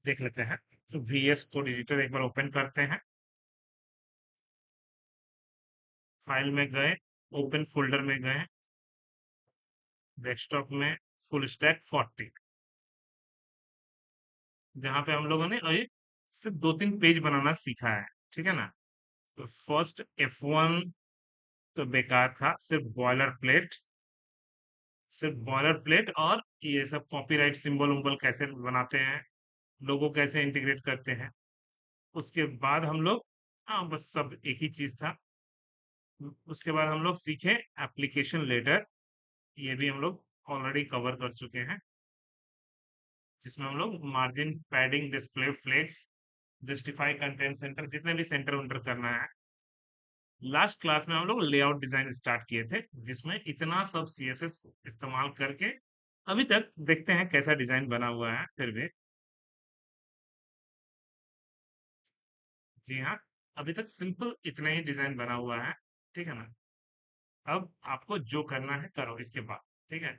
देख लेते हैं। तो VS कोड एडिटर एक बार ओपन करते हैं। फाइल में गए, ओपन फोल्डर में गए, डेस्कटॉप में फुल स्टैक 40, जहाँ पे हम लोगों ने अभी सिर्फ 2-3 पेज बनाना सीखा है। ठीक है ना? तो फर्स्ट F1 तो बेकार था, सिर्फ बॉयलर प्लेट और ये सब कॉपीराइट सिंबल उम्बल कैसे बनाते हैं, लोगो कैसे इंटीग्रेट करते हैं। उसके बाद हम लोग, हाँ बस सब एक ही चीज था। उसके बाद हम लोग सीखे एप्लीकेशन लेटर, ये भी हम लोग ऑलरेडी कवर कर चुके हैं, जिसमें हम लोग margin, padding, display flex, justify content center, जितने भी सेंटर उंटर करना है। लास्ट क्लास में हम लोग लेआउट डिजाइन स्टार्ट किए थे, जिसमें इतना सब CSS इस्तेमाल करके अभी तक देखते हैं कैसा डिजाइन बना हुआ है। फिर भी जी हाँ, अभी तक सिंपल इतना ही डिजाइन बना हुआ है। ठीक है ना? अब आपको जो करना है करो इसके बाद। ठीक है?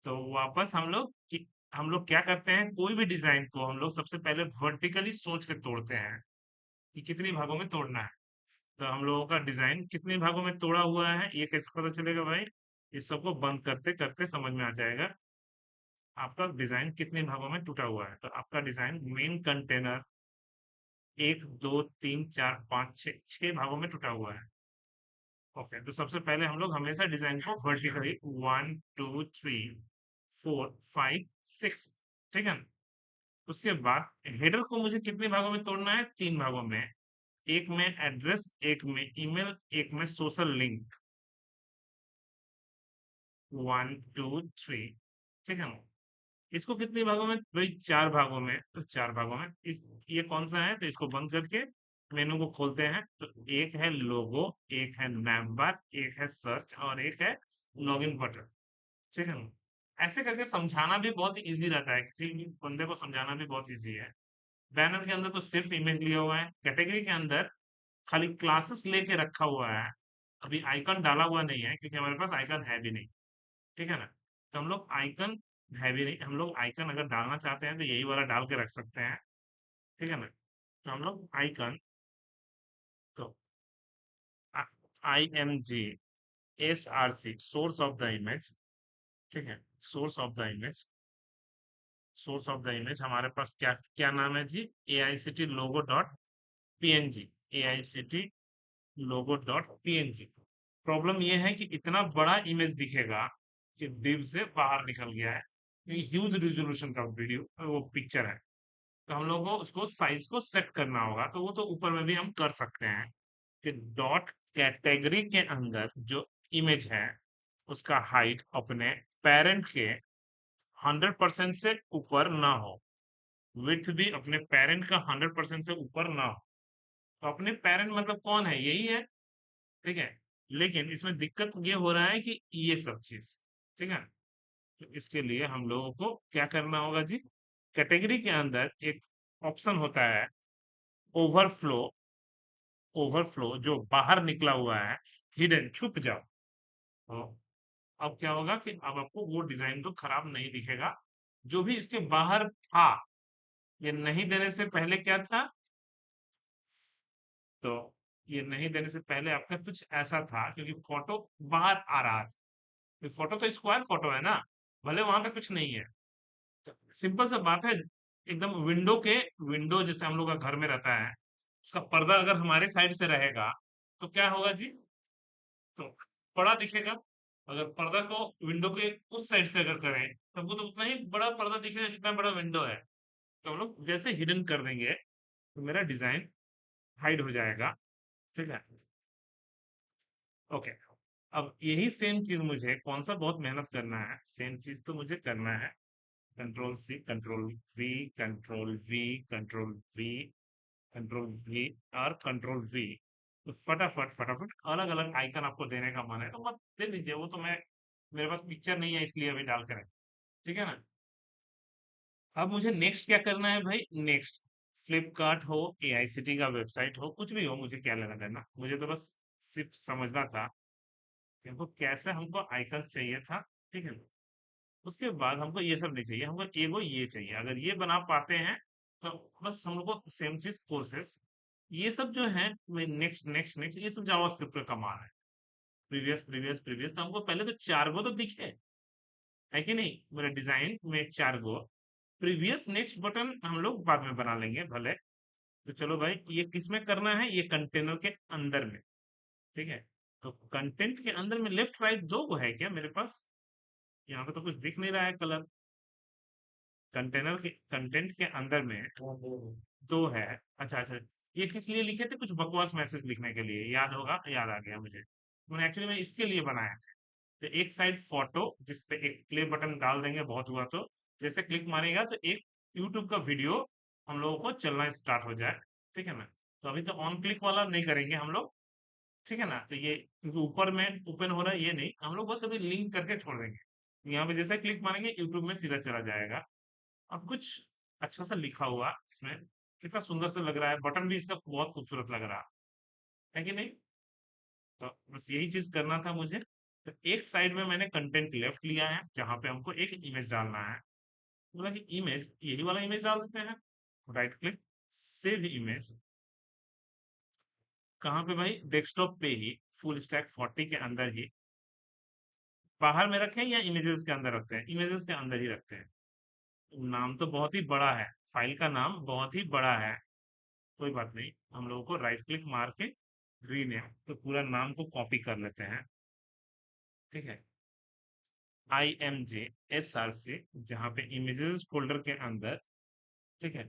तो वापस हम लोग क्या करते हैं, कोई भी डिजाइन को हम लोग सबसे पहले वर्टिकली सोच के तोड़ते हैं कि कितनी भागों में तोड़ना है। तो हम लोगों का डिजाइन कितने भागों में तोड़ा हुआ है ये कैसे पता चलेगा भाई? इस सबको बंद करते करते समझ में आ जाएगा आपका डिजाइन कितने भागों में टूटा हुआ है। तो आपका डिजाइन मेन कंटेनर 1 2 3 4 5 6 6 भागों में टूटा हुआ है। ओके, तो सबसे पहले हम लोग हमेशा डिजाइन को वर्टिकली 1 2 3 4 5 6, ठीक है ना? उसके बाद हेडर को मुझे कितने भागों में तोड़ना है? 3 भागों में। एक में एड्रेस, एक में ईमेल, एक में सोशल लिंक। 1 2 3, ठीक है ना? इसको कितने भागों में भाई? 4 भागों में। तो 4 भागों में इस ये कौन सा है? तो इसको बंद करके मेनू को खोलते हैं। तो एक है लोगो, एक है नैम बार, एक है सर्च और एक है लॉगिन बटन। ठीक है ना? ऐसे करके समझाना भी बहुत इजी रहता है, किसी भी बंदे को समझाना भी बहुत इजी है। बैनर के अंदर तो सिर्फ इमेज लिया हुआ है, कैटेगरी के अंदर खाली क्लासेस लेके रखा हुआ है। अभी आइकन डाला हुआ नहीं है क्योंकि हमारे पास आइकन है भी नहीं। ठीक है ना? तो हम लोग आइकन है भी नहीं, हम लोग आइकन अगर डालना चाहते हैं तो यही वाला डाल के रख सकते हैं। ठीक है ना? तो हम लोग आइकन, तो IMG source of the image. ठीक है? Source of the image, source of the image हमारे पास क्या क्या नाम है जी? AICT logo.png। प्रॉब्लम ये है कि इतना बड़ा इमेज दिखेगा कि div से बाहर निकल गया है। ये ह्यूज रिजोल्यूशन का वीडियो वो पिक्चर है। तो हम लोगों को उसको साइज को सेट करना होगा, तो वो तो ऊपर में भी हम कर सकते हैं कि डॉट कैटेगरी के अंदर जो इमेज है उसका हाइट अपने पेरेंट के 100% से ऊपर ना हो, विड्थ भी अपने पेरेंट का 100% से ऊपर ना हो। तो अपने पेरेंट मतलब कौन है? यही है। ठीक है? लेकिन इसमें दिक्कत ये हो रहा है कि ये सब चीज, ठीक है, तो इसके लिए हम लोगों को क्या करना होगा जी? कैटेगरी के अंदर एक ऑप्शन होता है, ओवरफ्लो। ओवरफ्लो जो बाहर निकला हुआ है, हिडन, छुप जाओ। तो अब क्या होगा कि अब आपको वो डिजाइन तो खराब नहीं दिखेगा। जो भी इसके बाहर था, ये नहीं देने से पहले क्या था? तो ये नहीं देने से पहले आपका कुछ ऐसा था, क्योंकि फोटो बाहर आ रहा था। तो फोटो तो स्क्वायर फोटो है ना, भले वहां पे कुछ नहीं है। तो सिंपल सा बात है, एकदम विंडो जैसे हम लोग का घर में रहता है, उसका पर्दा अगर हमारे साइड से रहेगा तो क्या होगा जी? तो बड़ा दिखेगा। अगर पर्दा को विंडो के उस साइड से अगर करें तो वो तो उतना ही बड़ा पर्दा दिखेगा जितना बड़ा विंडो है। तो हम लोग जैसे हिडन कर देंगे तो मेरा डिजाइन हाइड हो जाएगा। ठीक है? ओके। अब यही सेम चीज मुझे कौन सा बहुत मेहनत करना है, सेम चीज तो मुझे करना है कंट्रोल C, कंट्रोल V और कंट्रोल V। तो फटाफट फटाफट अलग अलग आइकन आपको देने का मन है तो मत दे दीजिए, वो तो मैं, मेरे पास पिक्चर नहीं है इसलिए अभी डाल कर। ठीक है ना? अब मुझे नेक्स्ट क्या करना है भाई? नेक्स्ट फ्लिपकार्ट हो, AICT का वेबसाइट हो, कुछ भी हो, मुझे क्या लेना देना, मुझे तो बस सिर्फ समझना था कि हमको कैसे हमको आइकन चाहिए था। ठीक है ना? उसके बाद हमको ये सब नहीं चाहिए, हमको एगो ये चाहिए। अगर ये बना पाते हैं तो बस हम लोग को सेम चीज कोर्सेस, ये सब जो है नेक्स्ट नेक्स्ट नेक्स्ट, ये सब जावास्क्रिप्ट का कमाल है। प्रीवियस प्रीवियस प्रीवियस, तो हमको पहले तो 4 गो तो दिखे, है कि नहीं, मेरे डिजाइन में 4 गो। प्रीवियस नेक्स्ट बटन हम लोग बाद में बना लेंगे भले। तो चलो भाई, ये किस में करना है, ये कंटेनर के अंदर में, ठीक है। तो कंटेंट के अंदर में लेफ्ट राइट 2 गो है क्या मेरे पास? यहाँ पे तो कुछ दिख नहीं रहा है कलर। कंटेनर के कंटेंट के अंदर में 2 है। अच्छा अच्छा, ये किस लिए लिखे थे? कुछ बकवास मैसेज लिखने के लिए, याद होगा, याद आ गया मुझे। मैंने एक्चुअली मैं इसके लिए बनाया था। तो एक साइड फोटो जिस पे एक प्ले बटन डाल देंगे, बहुत हुआ तो जैसे क्लिक मारेगा तो एक यूट्यूब का वीडियो हम लोगों को चलना स्टार्ट हो जाए, ठीक है ना। तो अभी तो ऑन क्लिक वाला नहीं करेंगे हम लोग, ठीक है ना। तो ये क्योंकि ऊपर में ओपन हो रहा है, ये नहीं, हम लोग बस अभी लिंक करके छोड़ देंगे। यहाँ पे जैसे क्लिक मारेंगे यूट्यूब में सीधा चला जाएगा। अब कुछ अच्छा सा लिखा हुआ इसमें, कितना सुंदर सा लग रहा है, बटन भी इसका बहुत खूबसूरत लग रहा है कि नहीं। तो बस यही चीज करना था मुझे। तो एक साइड में मैंने कंटेंट लेफ्ट लिया है, जहां पे हमको एक इमेज डालना है। बोला कि इमेज, यही वाला इमेज डाल देते हैं। Right click, save image. कहाँ पे भाई? डेस्कटॉप पे ही, फुल स्टैक 40 के अंदर ही। बाहर में रखें या इमेजेस के अंदर रखते हैं? इमेजेस के अंदर ही रखते हैं। नाम तो बहुत ही बड़ा है, फाइल का नाम बहुत ही बड़ा है। कोई बात नहीं, हम लोगों को राइट क्लिक मार के रीनेम, तो पूरा नाम को कॉपी कर लेते हैं, ठीक है। IMJSRC, जहाँ पे इमेजेस फोल्डर के अंदर, ठीक है।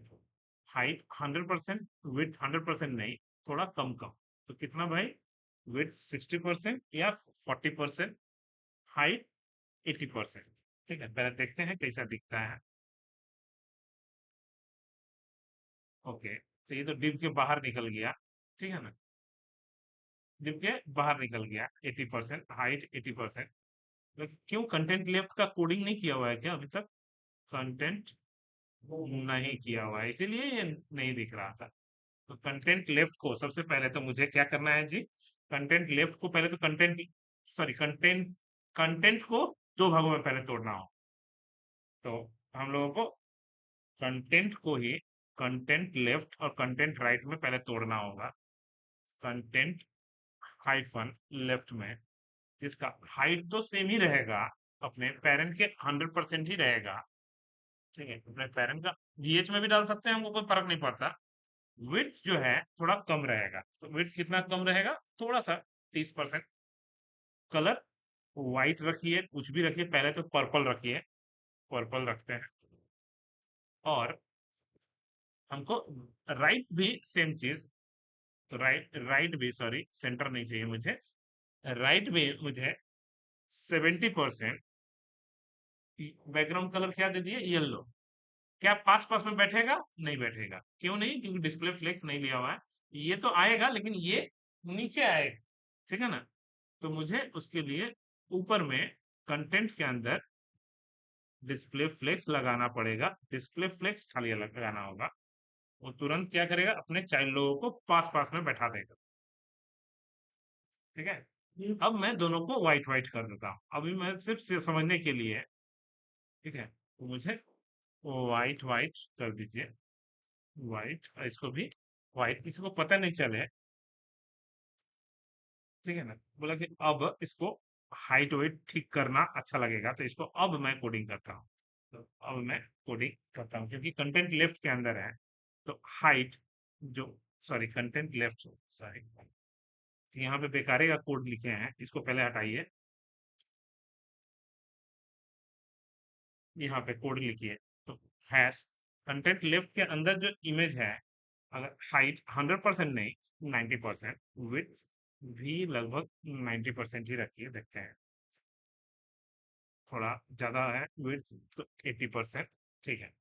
हाइट 100%, विड्थ 100% नहीं, थोड़ा कम कम। तो कितना भाई? विड्थ 60% या 40%, हाइट 80%, ठीक है। पहले देखते हैं कैसा दिखता है। ओके, तो ये तो डिव के बाहर निकल गया, ठीक है ना। डिव के बाहर निकल गया, 80%, हाइट 80%। क्यों कंटेंट लेफ्ट का कोडिंग नहीं किया हुआ है क्या अभी तक? कंटेंट नहीं किया हुआ है, इसीलिए ये नहीं दिख रहा था। तो कंटेंट लेफ्ट को सबसे पहले तो मुझे क्या करना है जी? कंटेंट लेफ्ट को पहले तो कंटेंट, सॉरी, कंटेंट, कंटेंट को 2 भागों में पहले तोड़ना हो। तो हम लोगों को कंटेंट को ही कंटेंट लेफ्ट और कंटेंट राइट में पहले तोड़ना होगा। कंटेंट हाइफन लेफ्ट में, जिसका हाइट तो सेम ही रहेगा, अपने पेरेंट के 100% ही रहेगा, ठीक है। अपने पेरेंट का VH में भी डाल सकते हैं, हमको कोई फर्क नहीं पड़ता। विड्थ जो है थोड़ा कम रहेगा, तो विड्थ कितना कम रहेगा? थोड़ा सा, 30%। कलर व्हाइट रखिए, कुछ भी रखिए, पहले तो पर्पल रखिए, पर्पल रखते हैं। और हमको राइट भी सेम चीज, तो राइट राइट भी, सॉरी, सेंटर नहीं चाहिए मुझे, राइट भी मुझे 70%। बैकग्राउंड कलर क्या दे दिए? येलो। क्या पास पास में बैठेगा? नहीं बैठेगा। क्यों नहीं? क्योंकि डिस्प्ले फ्लेक्स नहीं लिया हुआ है। ये तो आएगा लेकिन ये नीचे आएगा, ठीक है ना। तो मुझे उसके लिए ऊपर में कंटेंट के अंदर डिस्प्ले फ्लेक्स लगाना पड़ेगा। डिस्प्ले फ्लेक्स खाली लगाना होगा। वो तुरंत क्या करेगा? अपने चाइल्ड लोगों को पास पास में बैठा देगा, ठीक है। अब मैं दोनों को व्हाइट व्हाइट कर देता हूँ, अभी मैं सिर्फ समझने के लिए, ठीक है। तो मुझे व्हाइट व्हाइट कर दीजिए, व्हाइट, इसको भी व्हाइट, किसी को पता नहीं चले, ठीक है ना। बोला कि अब इसको हाइट वेट ठीक करना अच्छा लगेगा, तो इसको अब मैं कोडिंग करता हूँ। तो अब मैं कोडिंग करता हूँ क्योंकि कंटेंट लेफ्ट के अंदर है। तो हाइट जो, सॉरी, कंटेंट लेफ्ट, सॉरी, यहाँ पे बेकारे का कोड लिखे हैं, इसको पहले हटाइए। यहाँ पे कोड लिखिए। तो हैश कंटेंट लेफ्ट के अंदर जो इमेज है, अगर हाइट 100% नहीं, 90%, विड्थ भी लगभग 90% ही रखिए, देखते हैं। थोड़ा ज्यादा है विड्थ, तो 80%, ठीक है,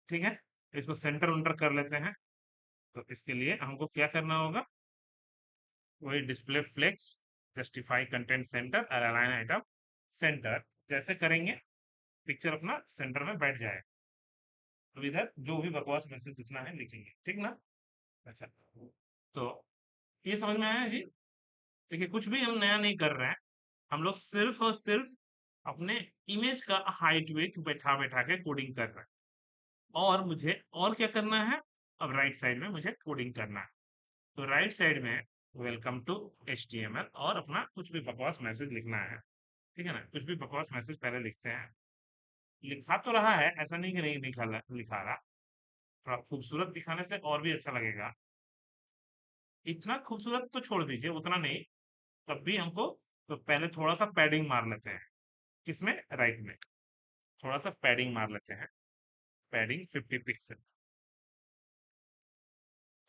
ठीक है। इसको सेंटर उंटर कर लेते हैं। तो इसके लिए हमको क्या करना होगा? वही display flex, justify content center और अलाइन आइटम सेंटर, जैसे करेंगे पिक्चर अपना सेंटर में बैठ जाए। अब इधर जो भी बकवास मैसेज लिखना है लिखेंगे, ठीक ना। अच्छा, तो ये समझ में आया जी? देखिए, कुछ भी हम नया नहीं कर रहे हैं, हम लोग सिर्फ और सिर्फ अपने इमेज का हाइट वेट बैठा बैठा के कोडिंग कर रहे हैं। और मुझे और क्या करना है, अब राइट साइड में मुझे कोडिंग करना है। तो राइट साइड में वेलकम टू HTML और अपना कुछ भी बकवास मैसेज लिखना है। ठीक है ना, कुछ भी बकवास मैसेज पहले लिखते हैं। लिखा तो रहा है, ऐसा नहीं कि नहीं लिखा रहा। थोड़ा खूबसूरत दिखाने से और भी अच्छा लगेगा। इतना खूबसूरत तो छोड़ दीजिए, उतना नहीं। तब भी हमको तो पहले थोड़ा सा पैडिंग मार लेते हैं। किसमें, राइट में। थोड़ा सा पैडिंग मार लेते हैं। Padding 50 pixel.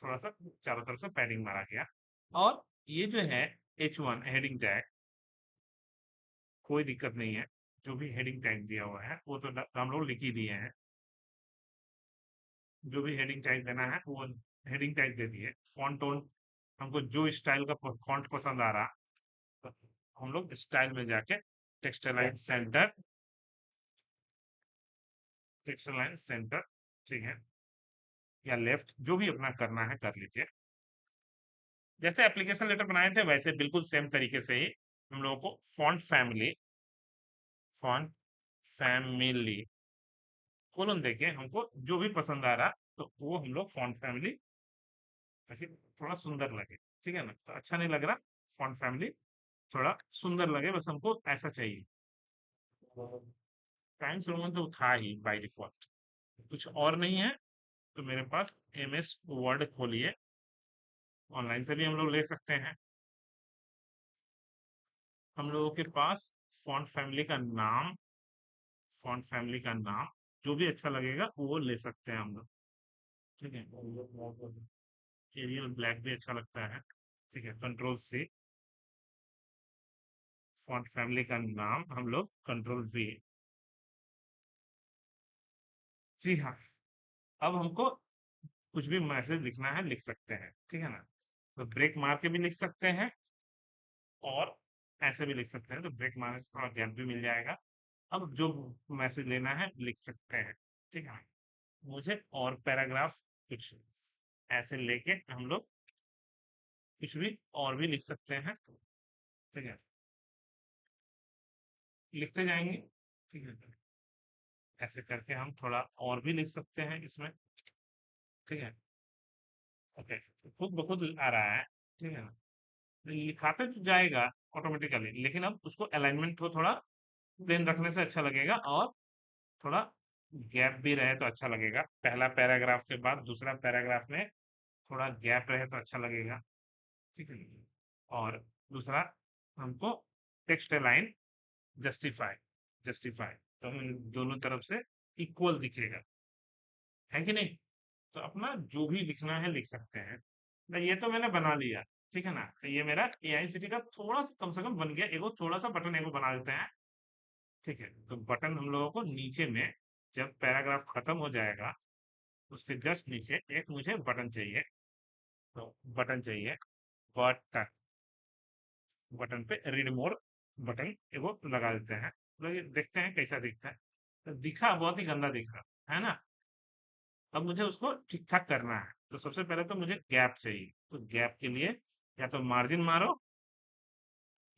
थोड़ा सा चारों तरफ से पैडिंग मारा गया। और ये जो है H1 हेडिंग टैग, कोई दिक्कत नहीं है। जो भी हेडिंग टैग दिया हुआ है वो तो हम लोग लिख ही दिए हैं। जो भी हेडिंग टैग देना है वो हेडिंग टैग दे दिए। फॉन्ट टोन, हमको जो स्टाइल का फॉन्ट पसंद आ रहा, तो हम लोग स्टाइल में जाके text align centre, text align centre, ठीक है, या लेफ्ट, जो भी अपना करना है कर लीजिए। जैसे एप्लीकेशन लेटर बनाए थे वैसे बिल्कुल सेम तरीके से ही हम लोगों को फॉन्ट फैमिली कोलन देके हमको जो भी पसंद आ रहा, तो वो हम लोग फॉन्ट फैमिली, ताकि थोड़ा सुंदर लगे। ठीक है ना, तो अच्छा नहीं लग रहा, फॉन्ट फैमिली थोड़ा सुंदर लगे, बस हमको ऐसा चाहिए। टाइम्स रोमन तो था ही बाय डिफॉल्ट, कुछ और नहीं है। तो मेरे पास MS वर्ड खोलिए, ऑनलाइन से भी हम लोग ले सकते हैं। हम लोगों के पास फॉन्ट फैमिली का नाम, फॉन्ट फैमिली का नाम जो भी अच्छा लगेगा वो ले सकते हैं हम लोग। ठीक है, एरियल ब्लैक भी अच्छा लगता है। ठीक है, कंट्रोल C, फॉन्ट फैमिली का नाम हम लोग कंट्रोल V। जी हाँ, अब हमको कुछ भी मैसेज लिखना है लिख सकते हैं। ठीक है ना, तो ब्रेक मार के भी लिख सकते हैं और ऐसे भी लिख सकते हैं, तो ब्रेक मारने से थोड़ा गैप भी मिल जाएगा। अब जो मैसेज लेना है लिख सकते हैं। ठीक है, मुझे और पैराग्राफ कुछ ऐसे लेके हम लोग कुछ भी और भी लिख सकते हैं। ठीक है, लिखते जाएंगे। ठीक है, ऐसे करके हम थोड़ा और भी लिख सकते हैं इसमें। ठीक है, ओके, खुद ब खुद आ रहा है। ठीक है ना, लिखाते तो जाएगा ऑटोमेटिकली, लेकिन अब उसको अलाइनमेंट को थोड़ा प्लेन रखने से अच्छा लगेगा, और थोड़ा गैप भी रहे तो अच्छा लगेगा। पहला पैराग्राफ के बाद दूसरा पैराग्राफ में थोड़ा गैप रहे तो अच्छा लगेगा। ठीक है, और दूसरा हमको टेक्स्ट लाइन जस्टिफाई, जस्टिफाई तो हम दोनों तरफ से इक्वल दिखेगा, है कि नहीं। तो अपना जो भी लिखना है लिख सकते हैं। ये तो मैंने बना लिया। ठीक है ना, तो ये मेरा AICT का थोड़ा सा कम से कम बन गया। एगो थोड़ा सा बटन एगो बना देते हैं। ठीक है, तो बटन हम लोगों को नीचे में, जब पैराग्राफ खत्म हो जाएगा उसके जस्ट नीचे एक मुझे बटन चाहिए। तो बटन चाहिए, बटन, बटन पे रीड मोर बटन एगो लगा देते हैं। तो ये देखते हैं कैसा दिखता है। तो दिखा बहुत ही गंदा दिख रहा है ना। अब मुझे उसको ठीक ठाक करना है, तो सबसे पहले तो मुझे गैप चाहिए। तो गैप के लिए या तो मार्जिन मारो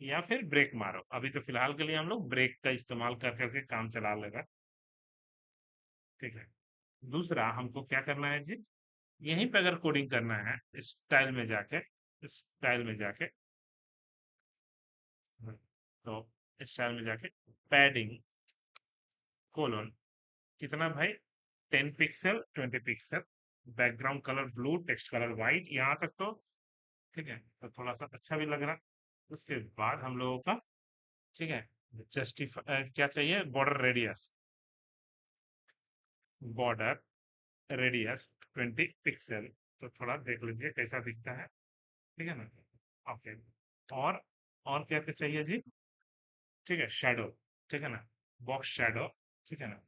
या फिर ब्रेक मारो। अभी तो फिलहाल के लिए हम लोग ब्रेक का इस्तेमाल कर करके काम चला लेगा। ठीक है, दूसरा हमको क्या करना है जी, यहीं पे अगर कोडिंग करना है, स्टाइल में जाके, स्टाइल में जाके, तो स्टाइल में जाके पैडिंग कोलोन, कितना भाई, 10 pixel, 20 pixel, background colour blue, text colour white, यहाँ तक तो ठीक है, तो थोड़ा सा अच्छा भी लग रहा। उसके बाद हम लोगों का, ठीक है, जस्टिफाई क्या चाहिए, border radius, border radius 20 pixel. तो थोड़ा देख लीजिए कैसा दिखता है। ठीक है ना, ओके। और और क्या क्या चाहिए जी, ठीक है, शैडो, ठीक है ना, बॉक्स शैडो, ठीक है ना,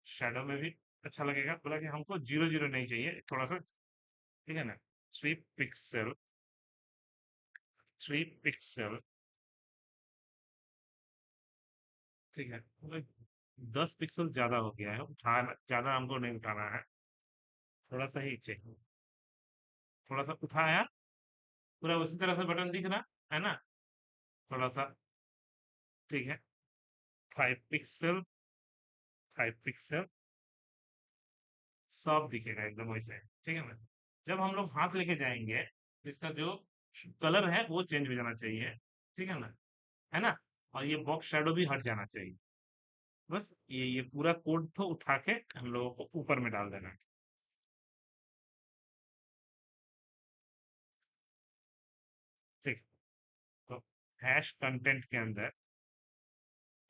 शैडो में भी अच्छा लगेगा। बोला कि हमको 0 0 नहीं चाहिए, थोड़ा सा, ठीक है ना, 3 पिक्सल, 3 पिक्सल, ठीक है, मतलब 10 पिक्सल ज्यादा हो गया है, उठाना ज्यादा हमको नहीं उठाना है, थोड़ा सा ही चाहिए। थोड़ा सा उठाया, पूरा उसी तरह से बटन दिख रहा है ना, थोड़ा सा, ठीक है, 5 पिक्सल, 5 पिक्सल, सब दिखेगा एकदम वैसे, ठीक है ना। जब हम लोग हाथ लेके जाएंगे तो इसका जो कलर है वो चेंज हो जाना चाहिए, ठीक है ना। और ये बॉक्स शैडो भी हट जाना चाहिए। बस ये पूरा कोड तो उठा के हम लोगों को ऊपर में डाल देना है। ठीक है, तो हैश कंटेंट के अंदर,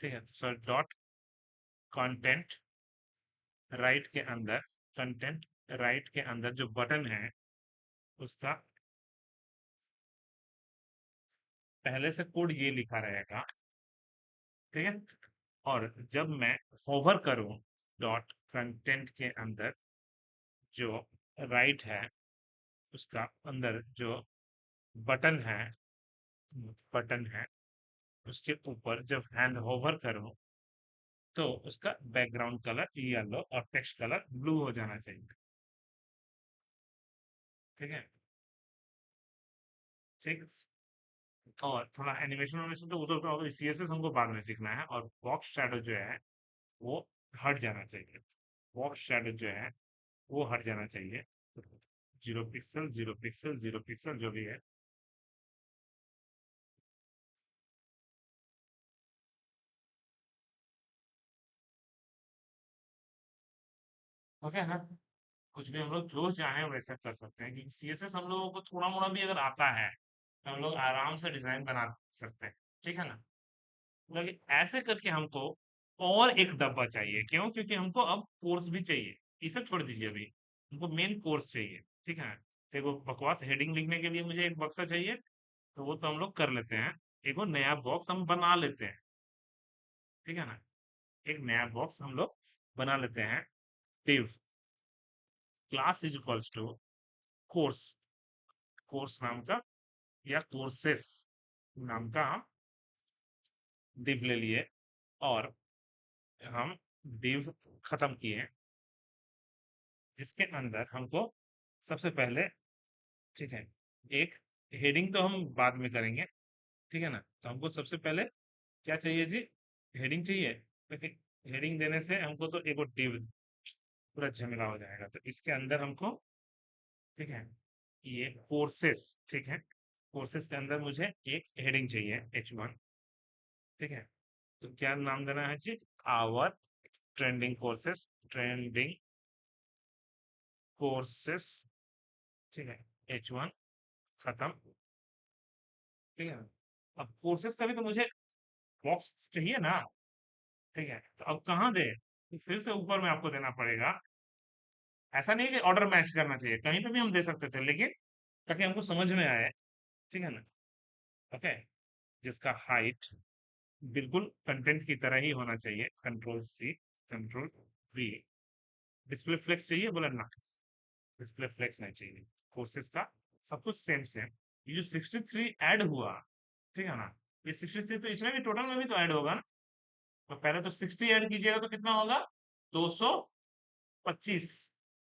ठीक है, सर डॉट कंटेंट राइट के अंदर, कंटेंट राइट के अंदर जो बटन है उसका पहले से कोड ये लिखा रहेगा, ठीक है। और जब मैं होवर करूं डॉट कंटेंट के अंदर जो राइट है उसका अंदर जो बटन है, बटन है उसके ऊपर जब हैंड होवर करूं तो उसका बैकग्राउंड कलर येलो और टेक्स्ट कलर ब्लू हो जाना चाहिए, ठीक है। ठीक। और थोड़ा एनिमेशन वेनिमेशन तो वो तो सीएसएस हमको बाद में सीखना है। और बॉक्स शैडो जो है वो हट जाना चाहिए, बॉक्स शैडो जो है वो हट जाना चाहिए। 0 पिक्सल 0 पिक्सल 0 पिक्सल जो भी है। ओके ना। कुछ भी हम लोग जो चाहें वैसा कर सकते हैं, क्योंकि सीएसएस हम लोगों को थोड़ा मोड़ा भी अगर आता है तो हम लोग आराम से डिजाइन बना सकते हैं, ठीक है ना। लेकिन ऐसे करके हमको और एक डब्बा चाहिए, क्यों? क्योंकि हमको अब कोर्स भी चाहिए। ये सब छोड़ दीजिए, अभी हमको मेन कोर्स चाहिए, ठीक है। तो वो बकवास हेडिंग लिखने के लिए मुझे एक बक्सा चाहिए, तो वो तो हम लोग कर लेते हैं। एक वो नया बॉक्स हम बना लेते हैं, ठीक है ना। एक नया बॉक्स हम लोग बना लेते हैं। div class is equals to course, course नाम का या कोर्सेस नाम का हम div ले लिए। और हम div खत्म किए, जिसके अंदर हमको सबसे पहले, ठीक है, एक हेडिंग तो हम बाद में करेंगे, ठीक है ना। तो हमको सबसे पहले क्या चाहिए जी? हेडिंग चाहिए। लेकिन हेडिंग देने से हमको तो एक div पूरा झमेला हो जाएगा, तो इसके अंदर हमको, ठीक है, ये कोर्सेस, ठीक है, कोर्सेस के अंदर मुझे एक हेडिंग चाहिए H1, ठीक है। तो क्या नाम देना है जी? Our trending courses, trending courses, ठीक है, H1 खत्म, ठीक है। अब कोर्सेस का भी तो मुझे बॉक्स चाहिए ना, ठीक है। तो अब कहाँ दे? तो फिर से ऊपर में आपको देना पड़ेगा। ऐसा नहीं कि ऑर्डर मैच करना चाहिए, कहीं पे भी हम दे सकते थे, लेकिन ताकि हमको समझ में आए, ठीक है ना। ओके। जिसका हाइट बिल्कुल कंटेंट की तरह ही होना चाहिए, control C, control V। Display flex चाहिए बोला ना, डिस्प्ले फ्लेक्स नहीं चाहिए। कोर्सेस का सब कुछ सेम सेम। ये जो 63 ऐड हुआ, ठीक है ना, ये 63 तो इसमें भी, टोटल में भी तो ऐड होगा ना। तो पहले तो 60 ऐड कीजिएगा तो कितना होगा? 225,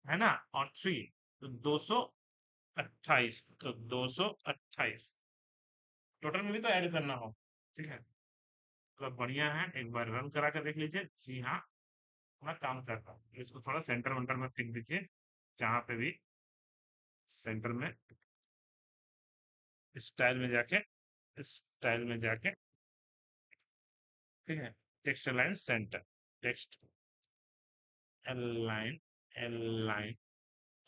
है ना। और 3 तो 228, तो 228 टोटल में भी तो ऐड करना हो, ठीक है। तो बढ़िया है, एक बार रन करा कर देख लीजिए। जी हाँ, अपना काम कर रहा हूँ। इसको थोड़ा सेंटर वेंटर में टिक दीजिए, जहां पे भी सेंटर में, स्टाइल में जाके, स्टाइल में जाके, ठीक है, text line centre, text line, L line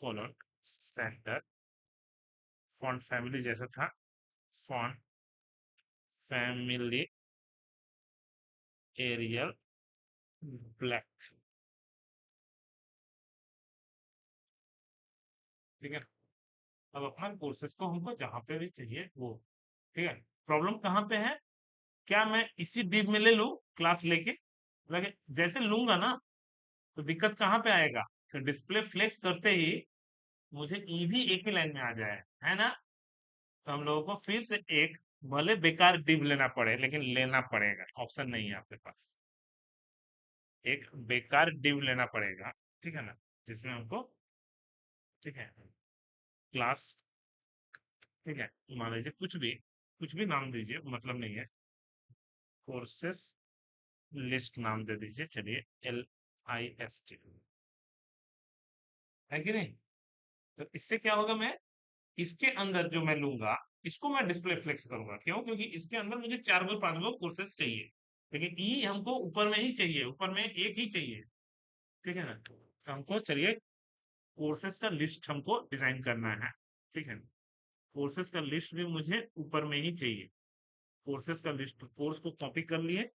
colon centre. Font family जैसा था, फॉन्ट फैमिली एरियल ब्लैक, ठीक है। अब अपना कोर्सेस को हमको जहां पे भी चाहिए वो, ठीक है। प्रॉब्लम कहाँ पे है? क्या मैं इसी डिप में ले लूं क्लास लेके? लगे जैसे लूंगा ना, तो दिक्कत कहाँ पे आएगा? कि डिस्प्ले फ्लेक्स करते ही मुझे ई भी एक ही लाइन में आ जाए, है ना। तो हम लोगों को फिर से एक, भले बेकार डिव लेना पड़े लेकिन लेना पड़ेगा, ऑप्शन नहीं है आपके पास। एक बेकार डिव लेना पड़ेगा, ठीक है ना, जिसमें हमको, ठीक है, क्लास, ठीक है, मान लीजिए कुछ भी नाम दीजिए, मतलब नहीं है। कोर्सेस लिस्ट नाम दे दीजिए, चलिए, IST, है कि नहीं? तो इससे क्या होगा, मैं इसके अंदर जो मैं लूंगा, इसको मैं डिस्प्ले फ्लेक्स करूंगा। क्यों? क्योंकि इसके अंदर मुझे 4 5 कोर्सेस चाहिए, लेकिन ई हमको ऊपर में ही चाहिए, ऊपर में एक ही चाहिए। ठीक है ना? तो हमको चलिए कोर्सेस का लिस्ट हमको डिजाइन करना है। ठीक है? कोर्सेस का लिस्ट भी मुझे ऊपर में ही चाहिए। कोर्सेस का लिस्ट, कोर्स को कॉपी कर लिए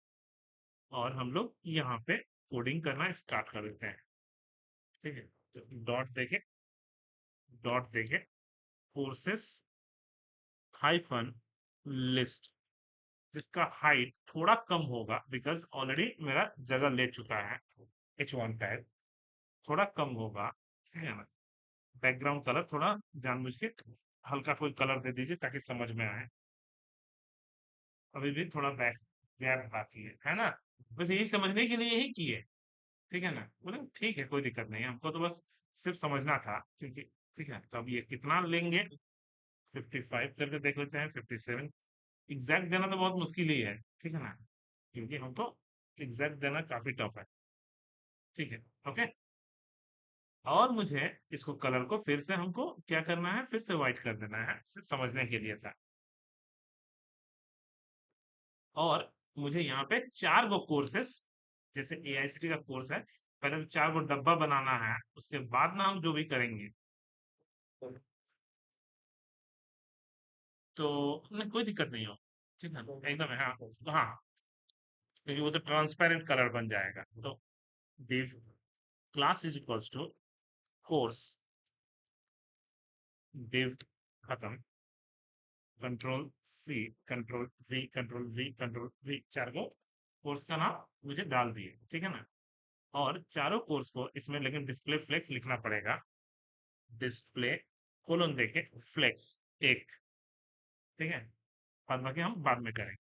और हम लोग यहाँ पे कोडिंग करना स्टार्ट कर देते हैं। ठीक है? तो डॉट देके कोर्सेस हाइफन लिस्ट, जिसका हाइट थोड़ा कम होगा बिकॉज ऑलरेडी मेरा जगह ले चुका है, H1 टैग थोड़ा कम होगा। ठीक है ना? बैकग्राउंड कलर थोड़ा जानबूझ के हल्का कोई कलर दे दीजिए ताकि समझ में आए। अभी भी थोड़ा बैक गैप बाकी है ना? बस यही समझने के लिए ही किए। ठीक है ना? बोले ठीक है, कोई दिक्कत नहीं है, हमको तो बस सिर्फ समझना था क्योंकि। ठीक है, तो अब ये कितना लेंगे? 55 करके देख लेते हैं, 57। एग्जैक्ट देना तो बहुत मुश्किल ही है। ठीक है ना? क्योंकि हमको एग्जैक्ट देना काफी टफ है। ठीक है, ओके। और मुझे इसको कलर को फिर से हमको क्या करना है, फिर से व्हाइट कर देना है, सिर्फ समझने के लिए था। और मुझे यहाँ पे 4 गो कोर्सेस, जैसे AICT का कोर्स है, पहले तो 4 गो डब्बा बनाना है, उसके बाद ना हम जो भी करेंगे। तो नहीं, कोई दिक्कत नहीं हो। ठीक है, एकदम है, हाँ। हाँ, क्योंकि वो तो ट्रांसपेरेंट कलर बन जाएगा। तो div class is equals to course div खत्म, कंट्रोल वी 4 गो कोर्स का नाम मुझे डाल दिए। ठीक है ना? और चारों कोर्स को इसमें लेकिन डिस्प्ले फ्लेक्स लिखना पड़ेगा। डिस्प्ले कोलोन देके फ्लेक्स एक। ठीक है? बाद बाकी हम बाद में करेंगे।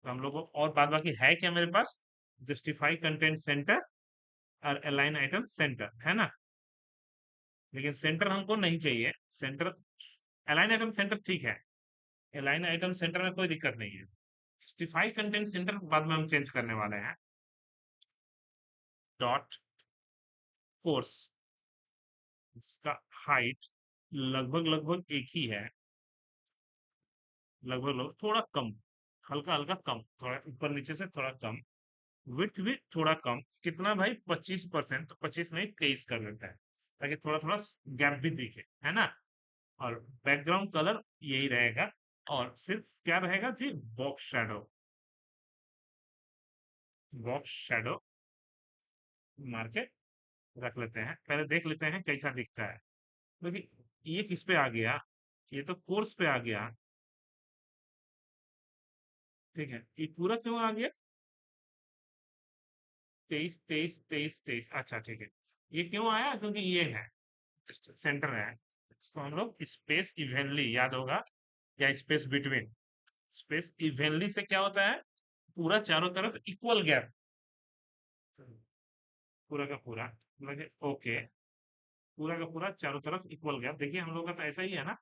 तो हम लोग को और बाद बाकी है क्या मेरे पास? जस्टिफाई कंटेंट सेंटर और अलाइन आइटम सेंटर, है ना? लेकिन सेंटर हमको नहीं चाहिए। सेंटर, अलाइन आइटम सेंटर ठीक है, अलाइन आइटम सेंटर में कोई दिक्कत नहीं है। जस्टिफाई कंटेंट सेंटर बाद में हम चेंज करने वाले हैं। डॉट कोर्स, जिसका हाइट लगभग लगभग एक ही है, लगभग लगभग थोड़ा कम, हल्का हल्का कम, थोड़ा ऊपर नीचे से थोड़ा कम। विड्थ भी थोड़ा कम, कितना भाई? 25%, तो 25 नहीं 23 कर देता है, ताकि थोड़ा थोड़ा गैप भी दिखे, है ना? और बैकग्राउंड कलर यही रहेगा। और सिर्फ क्या रहेगा जी? बॉक्स शैडो, बॉक्स शैडो मार के रख लेते हैं। पहले देख लेते हैं कैसा दिखता है, क्योंकि ये किस पे आ गया? ये तो कोर्स पे आ गया। ठीक है, ये पूरा क्यों आ गया? 23 23 23 23, अच्छा ठीक है। ये क्यों आया? क्योंकि ये है सेंटर है। इसको हम लोग स्पेस इवेनली, याद होगा, या स्पेस बिटवीन। स्पेस इवेनली से क्या होता है? पूरा चारों तरफ इक्वल गैप, पूरा का पूरा, ओके, पूरा का पूरा चारों तरफ इक्वल गैप। देखिए हम लोग का तो ऐसा ही है ना।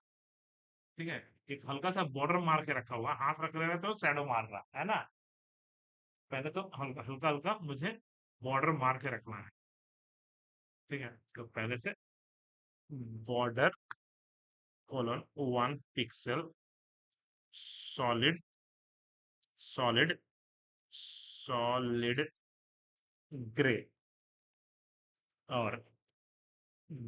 ठीक है, एक हल्का सा बॉर्डर मार के रखा हुआ, हाथ रख रहे तो शैडो मार रहा है ना। पहले तो हल्का हल्का हल्का मुझे बॉर्डर मार के रखना है। ठीक है, तो पहले से border colon 1 pixel solid, solid solid grey. और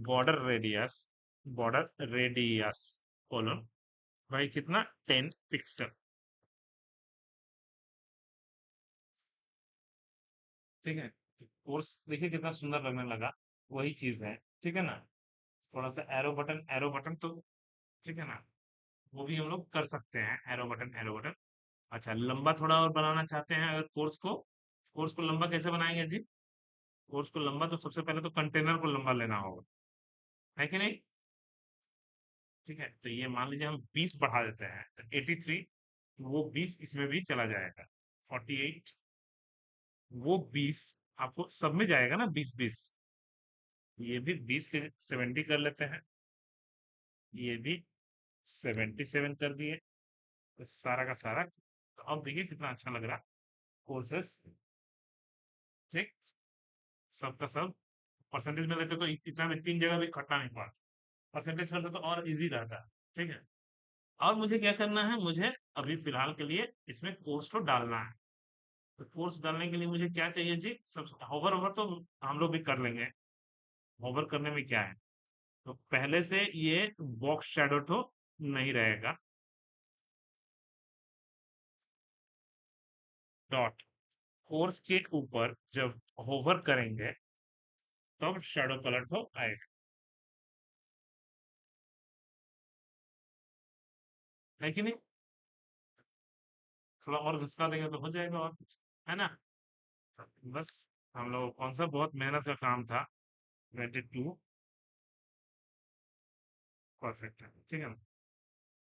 border radius, border radius colon भाई कितना? 10 पिक्सल। ठीक है, कोर्स देखिए कितना सुंदर लगने लगा। वही चीज है। ठीक है ना? थोड़ा सा एरो बटन तो, ठीक है ना, वो भी हम लोग कर सकते हैं, एरो बटन, एरो बटन। अच्छा, लंबा थोड़ा और बनाना चाहते हैं अगर कोर्स को, कोर्स को लंबा कैसे बनाएंगे जी? कोर्स को लंबा तो सबसे पहले तो कंटेनर को लंबा लेना होगा, है कि नहीं? ठीक है, तो ये मान लीजिए हम 20 बढ़ा देते हैं, तो 83, वो 20 इसमें भी चला जाएगा, 48, वो 20 आपको सब में जाएगा ना, 20 20। ये भी 20 के 70 कर लेते हैं, ये भी 77 कर दिए, तो सारा का सारा। तो अब देखिए कितना अच्छा लग रहा है कोर्सेस। ठीक, सबका सब परसेंटेज में लेते तो इतना में 3 जगह भी खटना नहीं पड़ता। परसेंटेज करते तो और इजी रहता। ठीक है। और मुझे क्या करना है, मुझे अभी फिलहाल के लिए इसमें कोर्स तो डालना है। तो कोर्स डालने के लिए मुझे क्या चाहिए जी, सब होवर ओवर तो हम लोग भी कर लेंगे। होवर करने में क्या है, तो पहले से ये बॉक्स शैडो तो नहीं रहेगा। डॉट कोर्स के ऊपर जब होवर करेंगे तब शैडो कलर तो आएगा, है कि नहीं? थोड़ा और घुसका देंगे तो हो जाएगा और कुछ, है ना? तो बस हम लोग कौन सा बहुत मेहनत का काम था। 22 परफेक्ट है, ठीक है ना?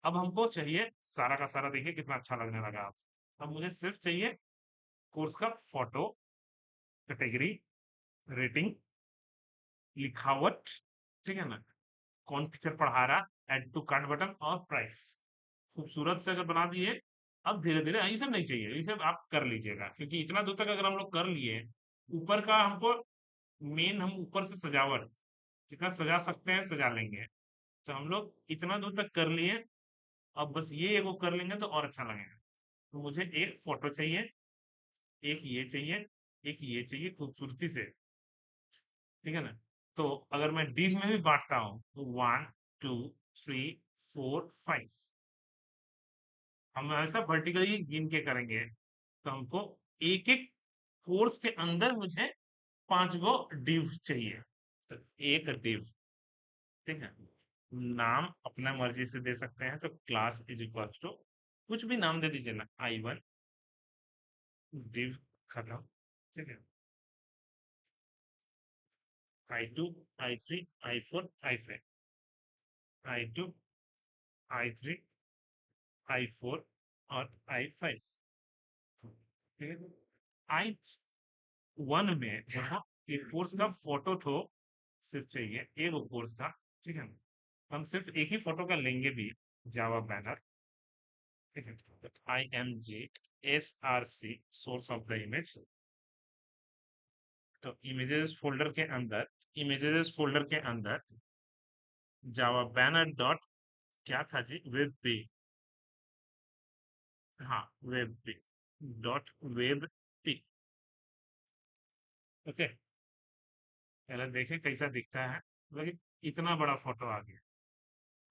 अब हमको चाहिए सारा का सारा, देखिए कितना अच्छा लगने लगा आप। अब मुझे सिर्फ चाहिए कोर्स का फोटो, कैटेगरी, रेटिंग, लिखावट, ठीक है ना, कौन पिक्चर पढ़ा रहा, ऐड टू कार्ट बटन और प्राइस। खूबसूरत से अगर बना दिए, अब धीरे धीरे ये सब नहीं चाहिए, ये सब आप कर लीजिएगा, क्योंकि इतना दूर तक अगर हम लोग कर लिए, ऊपर का हमको मेन, हम ऊपर से सजावट जितना सजा सकते हैं सजा लेंगे। तो हम लोग इतना दूर तक कर लिए, अब बस ये एगो कर लेंगे तो और अच्छा लगेगा। तो मुझे एक फोटो चाहिए, एक ये चाहिए, एक ये चाहिए खूबसूरती से, ठीक है ना? तो अगर मैं डीप में भी बांटता हूँ तो 1 2 3 4 5, हम ऐसा वर्टिकली गिन के करेंगे तो हमको एक एक कोर्स के अंदर मुझे 5 गो डिव चाहिए। तो एक डिव, ठीक है। नाम अपना मर्जी से दे सकते हैं, तो क्लास इज इक्वल टू कुछ भी नाम दे दीजिए ना, I1 डिव, खत्म, ठीक है। I2 I3 I4 I5, I2 I3 I4 और I5, ठीक है। I1 में जहाँ एक कोर्स का फोटो तो सिर्फ चाहिए एक कोर्स का, ठीक है। हम सिर्फ एक ही फोटो का लेंगे भी, जावा बैनर, ठीक है। तो IMG SRC source of the image, तो इमेजेस फोल्डर के अंदर जावा बैनर डॉट क्या था जी, वेब पे, हाँ वेब पे डॉट वेब पे, ओके। पहले देखें कैसा दिखता है, लेकिन इतना बड़ा फोटो आ गया,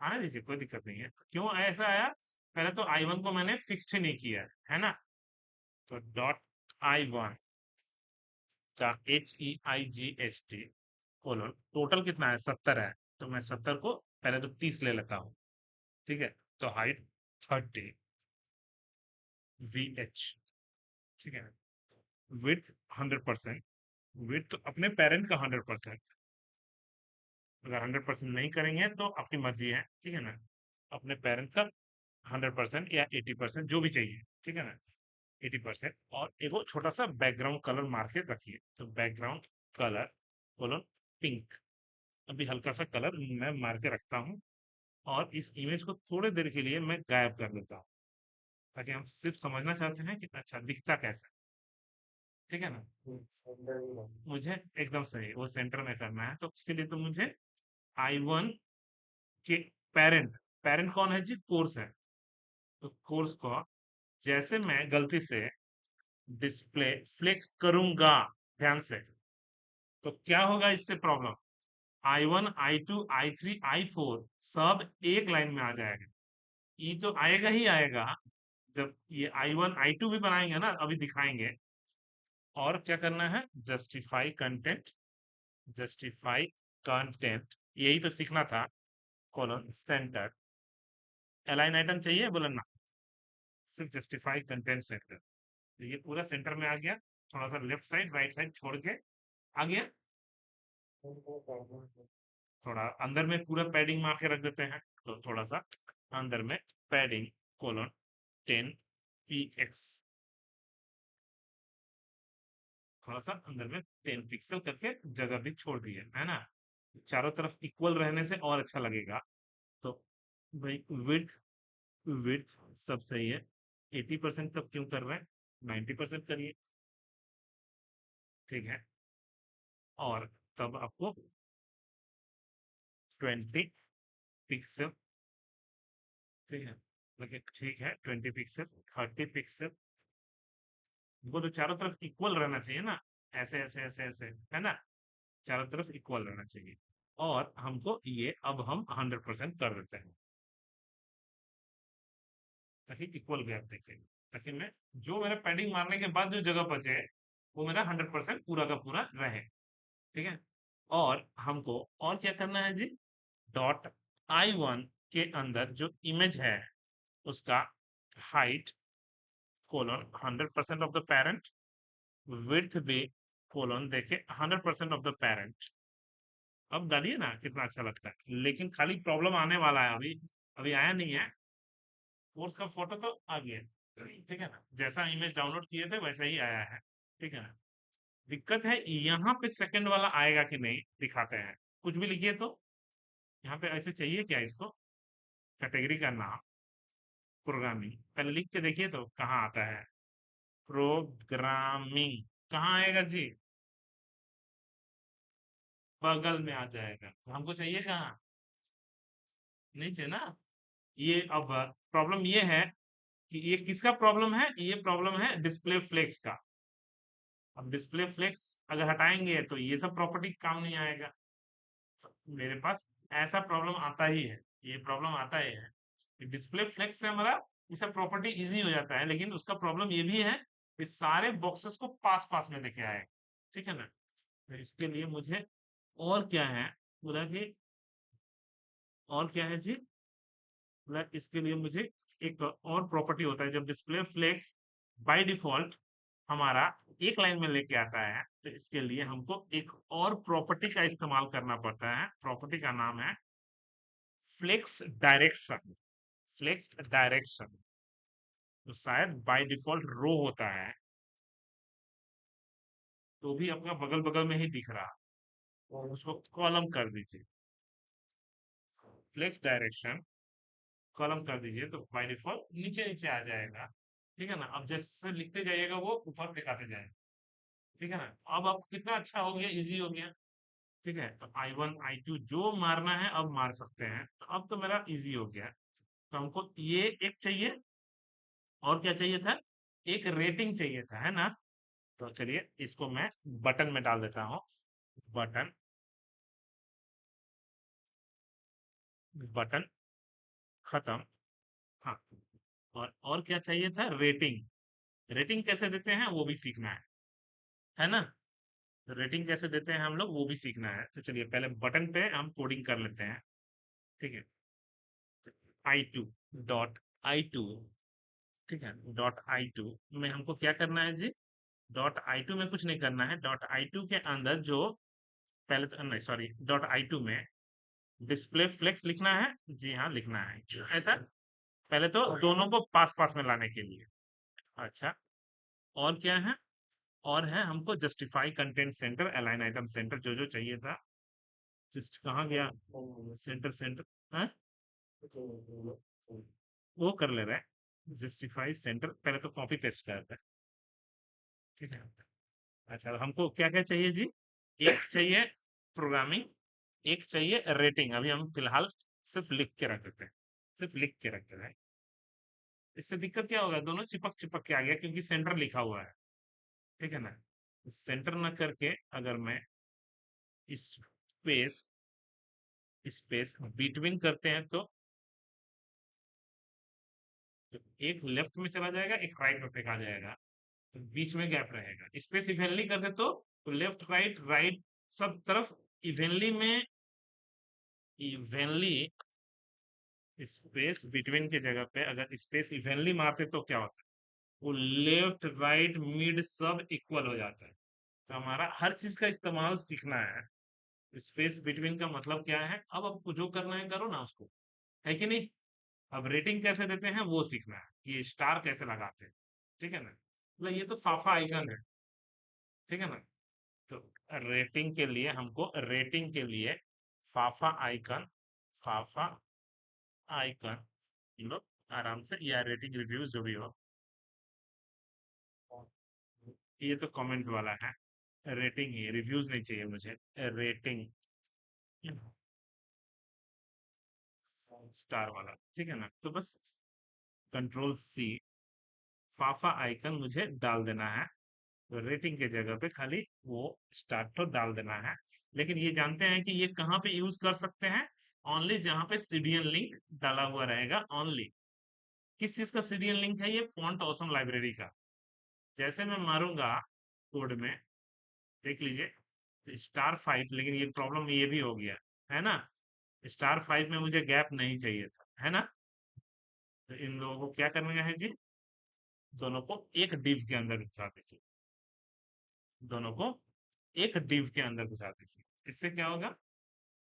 आने दीजिए कोई दिक्कत नहीं है। क्यों ऐसा आया, पहले तो I1 को मैंने फिक्स्ड ही नहीं किया है ना। तो डॉट I1 का HEIGST कोलन, टोटल कितना है, 70 है, तो मैं 70 को पहले तो 30 ले लेता हूँ, ठीक है। तो हाइट 30 VH, ठीक है। विड्थ 100%, विड्थ तो अपने पेरेंट का 100%, अगर 100% नहीं करेंगे तो आपकी मर्जी है, ठीक है ना। अपने पेरेंट का 100% या 80% जो भी चाहिए, ठीक है ना, 80%। और एगो छोटा सा बैकग्राउंड कलर मार के रखिए, तो बैकग्राउंड कलर कोलन पिंक, अभी हल्का सा कलर मैं मार के रखता हूँ। और इस इमेज को थोड़ी देर के लिए मैं गायब कर देता हूँ, ताकि हम सिर्फ समझना चाहते हैं कि अच्छा दिखता कैसा है, ठीक है ना। मुझे एकदम सही वो सेंटर में करना है, तो उसके लिए तो मुझे I1 के पेरेंट, पेरेंट कौन है जी, कोर्स है। तो कोर्स को जैसे मैं गलती से डिस्प्ले फ्लेक्स करूंगा, ध्यान से, तो क्या होगा इससे problem, I1 I2 I3 I4 सब एक लाइन में आ जाएगा। ये तो आएगा ही आएगा, जब ये I1 I2 भी बनाएंगे ना, अभी दिखाएंगे। और क्या करना है, जस्टिफाई कंटेंट, जस्टिफाई कंटेंट, यही तो सीखना था। कॉलम सेंटर, अलाइन आइटम चाहिए बोले ना, सिर्फ जस्टिफाई कंटेंट सेंटर, ये पूरा सेंटर में आ गया। थोड़ा सा लेफ्ट साइड राइट साइड छोड़ के आ गया, थोड़ा अंदर में पूरा पैडिंग मार के रख देते हैं, तो थोड़ा सा अंदर में पैडिंग कोलन 10 px, थोड़ा सा अंदर में 10 पिक्सल करके जगह भी छोड़ दी है ना। चारों तरफ इक्वल रहने से और अच्छा लगेगा। तो भाई विड्थ, विड्थ सब सही है, 80% तक क्यों कर रहे हैं, 90% करिए, ठीक है। और तब आपको 20 पिक्सल, ठीक है, लेकिन ठीक है 20 पिक्सल, 30 पिक्सल, वो तो चारों तरफ इक्वल रहना चाहिए ना, ऐसे ऐसे ऐसे ऐसे, है ना, चारों तरफ इक्वल रहना चाहिए। और हमको ये अब हम 100% कर देते हैं, ताकि इक्वल गैप देखे, ताकि मैं जो मेरा पैडिंग मारने के बाद जो जगह बचे वो मेरा 100% पूरा का पूरा रहे, ठीक है। और हमको और क्या करना है जी, डॉट I1 के अंदर जो इमेज है उसका height colon 100% of the parent, width भी कोलन देके 100% ऑफ द पेरेंट। अब डालिए ना, कितना अच्छा लगता है। लेकिन खाली प्रॉब्लम आने वाला है, अभी अभी आया नहीं है। कोर्स का फोटो तो आ गया, ठीक है ना, जैसा इमेज डाउनलोड किए थे वैसा ही आया है, ठीक है ना। दिक्कत है यहाँ पे सेकंड वाला आएगा कि नहीं, दिखाते हैं। कुछ भी लिखिए तो यहाँ पे ऐसे चाहिए क्या इसको, कैटेगरी का नाम प्रोग्रामिंग, पहले लिख के देखिए तो कहाँ आता है, प्रोग्रामिंग कहाँ आएगा जी, बगल में आ जाएगा। तो हमको चाहिए कहाँ, नीचे ना। ये अब प्रॉब्लम ये है कि ये किसका प्रॉब्लम है, ये प्रॉब्लम है डिस्प्ले फ्लेक्स का। अब डिस्प्ले फ्लेक्स अगर हटाएंगे तो ये सब प्रॉपर्टी काम नहीं आएगा। तो मेरे पास ऐसा प्रॉब्लम आता ही है, ये प्रॉब्लम आता ही है। डिस्प्ले फ्लेक्स से हमारा ये सब प्रॉपर्टी इजी हो जाता है, लेकिन उसका प्रॉब्लम ये भी है कि सारे बॉक्सेस को पास पास में लेके आए, ठीक है ना। तो इसके लिए मुझे और क्या है, बोला कि और क्या है जी, बोला इसके लिए मुझे एक और प्रॉपर्टी होता है, जब डिस्प्ले फ्लेक्स बाय डिफॉल्ट हमारा एक लाइन में लेके आता है, तो इसके लिए हमको एक और प्रॉपर्टी का इस्तेमाल करना पड़ता है। प्रॉपर्टी का नाम है फ्लेक्स डायरेक्शन। फ्लेक्स डायरेक्शन तो शायद बाय डिफॉल्ट रो होता है, तो भी अपना बगल बगल में ही दिख रहा, और उसको कॉलम कर दीजिए, फ्लेक्स डायरेक्शन कॉलम कर दीजिए, तो बाय डिफॉल्ट नीचे नीचे आ जाएगा, ठीक है ना। अब जैसे लिखते जाइएगा वो ऊपर दिखाते जाएगा, ठीक है ना। अब कितना अच्छा हो गया, इजी हो गया, ठीक है। तो I1 I2 जो मारना है अब मार सकते हैं, तो अब तो मेरा इजी हो गया। तो हमको ये एक चाहिए, और क्या चाहिए था, एक रेटिंग चाहिए था, है ना। तो चलिए इसको मैं बटन में डाल देता हूँ, बटन, बटन खत्म। हाँ, और क्या चाहिए था, रेटिंग। रेटिंग कैसे देते हैं वो भी सीखना है ना। रेटिंग कैसे देते हैं हम लोग वो भी सीखना है। तो चलिए पहले बटन पे हम कोडिंग कर लेते हैं, ठीक है। I2 डॉट I2, ठीक है, .I2 में हमको क्या करना है जी, .I2 में कुछ नहीं करना है। .I2 के अंदर जो पहले तो नहीं, सॉरी, .I2 में डिस्प्ले फ्लेक्स लिखना है, जी हाँ लिखना है ऐसा, पहले तो दोनों को पास पास में लाने के लिए। अच्छा, और क्या है, और है हमको justify content centre, align item centre, जो जो चाहिए था। जस्ट कहाँ गया, सेंटर सेंटर है, वो कर ले रहे हैं। जस्टिफाई सेंटर पहले तो कॉपी पेस्ट कर रहे हैं, ठीक है। अच्छा, हमको क्या क्या चाहिए जी, एक चाहिए प्रोग्रामिंग, एक चाहिए रेटिंग। अभी हम फिलहाल सिर्फ लिख के रख देते हैं, सिर्फ लिख के रख देते हैं। इससे दिक्कत क्या होगा, दोनों चिपक चिपक के आ गया क्योंकि सेंटर लिखा हुआ है, ठीक है ना। सेंटर ना करके अगर मैं स्पेस स्पेस बिटवीन करते हैं तो एक लेफ्ट में चला जाएगा, एक राइट में फेंका जाएगा, तो बीच में गैप रहेगा। स्पेस इवेनली कर दे तो लेफ्ट राइट राइट सब तरफ इवेनली में, इवेनली स्पेस बिटवीन की जगह पे अगर स्पेस इवेनली मारते तो क्या होता है, वो लेफ्ट राइट मिड सब इक्वल हो जाता है। तो हमारा हर चीज का इस्तेमाल सीखना है। स्पेस बिटवीन का मतलब क्या है, अब आपको जो करना है करो ना उसको, है कि नहीं। अब रेटिंग कैसे देते हैं वो सीखना है, ये स्टार कैसे लगाते हैं, ठीक है ना। मतलब ये तो फाफा आइकन है, ठीक है ना। तो रेटिंग के लिए हमको, रेटिंग के लिए फाफा आइकन, फाफा आइकन, हम लोग आराम से, या रेटिंग रिव्यूज जो भी हो, ये तो कमेंट वाला है, रेटिंग ही, रिव्यूज नहीं चाहिए मुझे, रेटिंग स्टार वाला, ठीक है ना। तो बस कंट्रोल सी, फाफा आइकन मुझे डाल देना है। तो रेटिंग के जगह पे खाली वो स्टार तो डाल देना है। लेकिन ये जानते हैं कि ये कहाँ पे यूज कर सकते हैं? ओनली जहाँ पे सीडीएन लिंक डाला हुआ रहेगा, ओनली। किस चीज का सीडीएन लिंक है? ये फॉन्ट ऑसम लाइब्रेरी का। जैसे मैं मारूंगा कोड में, देख लीजिए स्टार 5, लेकिन ये प्रॉब्लम ये भी हो गया है ना। स्टार 5 में मुझे गैप नहीं चाहिए था, है ना। तो इन लोगों को क्या करना है जी? दोनों को एक डिव के अंदर घुसा दीजिए, दोनों को एक डिव के अंदर घुसा दीजिए। इससे क्या होगा?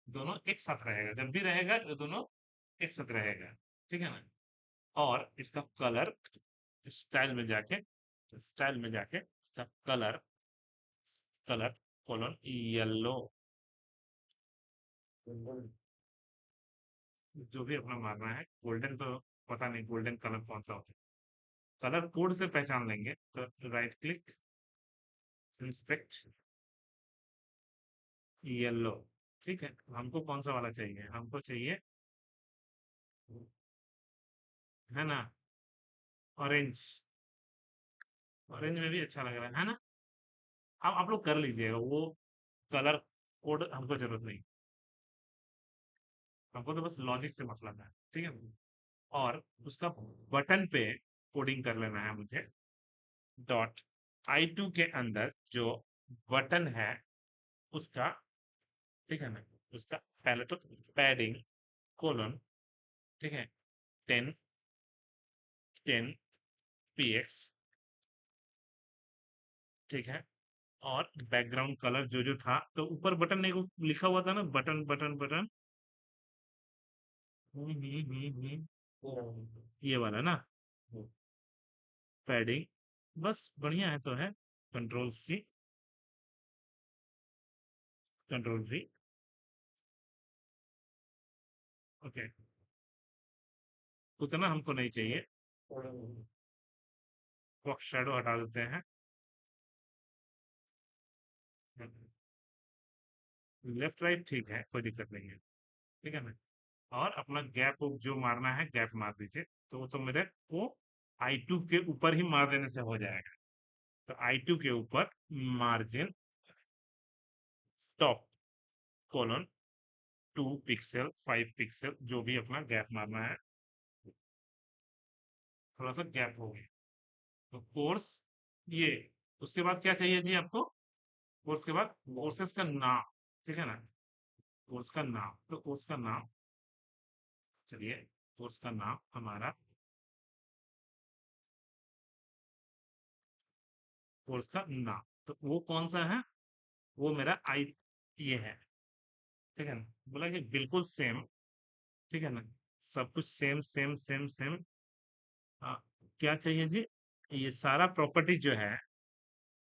दोनों एक साथ रहेगा, जब भी रहेगा ये दोनों एक साथ रहेगा, ठीक है ना। और इसका कलर, स्टाइल में जाके इसका कलर, कलर कॉलन येलो, जो भी अपना मारना है। गोल्डन तो पता नहीं गोल्डन कलर कौन सा होता है, कलर कोड से पहचान लेंगे। तो राइट क्लिक, इंस्पेक्ट, येलो, ठीक है। हमको कौन सा वाला चाहिए? हमको चाहिए, है ना, ऑरेंज। ऑरेंज में भी अच्छा लग रहा है ना। अब आप लोग कर लीजिएगा वो, कलर कोड हमको जरूरत नहीं, हमको तो बस लॉजिक से मतलब है, ठीक है। और उसका बटन पे कोडिंग कर लेना है मुझे। डॉट i2 के अंदर जो बटन है उसका, ठीक है ना, उसका पहले तो पैडिंग कोलन, ठीक है, 10 10 px, ठीक है। और बैकग्राउंड कलर जो जो था, तो ऊपर बटन नहीं को लिखा हुआ था ना, बटन बटन बटन। ये वाला ना, पैडिंग, बस बढ़िया है तो है। Control C, control V, okay. उतना हमको नहीं चाहिए, बॉक्स शैडो हटा देते हैं। लेफ्ट राइट ठीक है, कोई दिक्कत नहीं है, ठीक है ना। और अपना गैप जो मारना है गैप मार दीजिए। तो वो तो मेरे को i2 के ऊपर ही मार देने से हो जाएगा। तो i2 के ऊपर margin top colon 2 pixel 5 pixel, जो भी अपना गैप मारना है, थोड़ा सा गैप हो गया। तो कोर्स ये, उसके बाद क्या चाहिए जी आपको? कोर्स के बाद कोर्सेस का नाम, ठीक है ना। कोर्स का नाम, तो कोर्स का नाम, चलिए, कोर्स का नाम हमारा, कोर्स का नाम, तो वो कौन सा है? वो मेरा आई, ये है, ठीक है ना। बोला कि बिल्कुल सेम, ठीक है ना, सब कुछ सेम सेम सेम सेम। क्या चाहिए जी? ये सारा प्रॉपर्टी जो है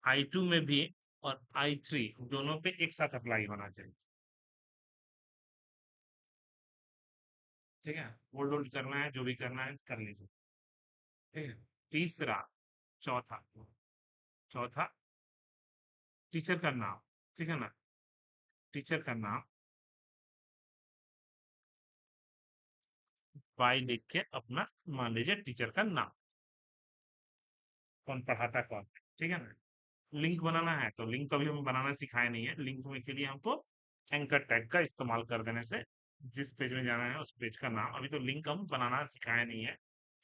i2 में भी और i3 दोनों पे एक साथ अप्लाई होना चाहिए, ठीक है। होल्ड होल्ड करना है, जो भी करना है कर लीजिए, ठीक है। तीसरा, चौथा, चौथा टीचर का नाम, ठीक है ना। टीचर का नाम बाई लिख के अपना मान लीजिए टीचर का नाम, कौन पढ़ाता कौन है, ठीक है ना। लिंक बनाना है तो लिंक कभी हमें बनाना सिखाया नहीं है। लिंक में के लिए हमको एंकर टैग का इस्तेमाल कर देने से जिस पेज में जाना है उस पेज का नाम, अभी तो लिंक हम बनाना सिखाया नहीं है,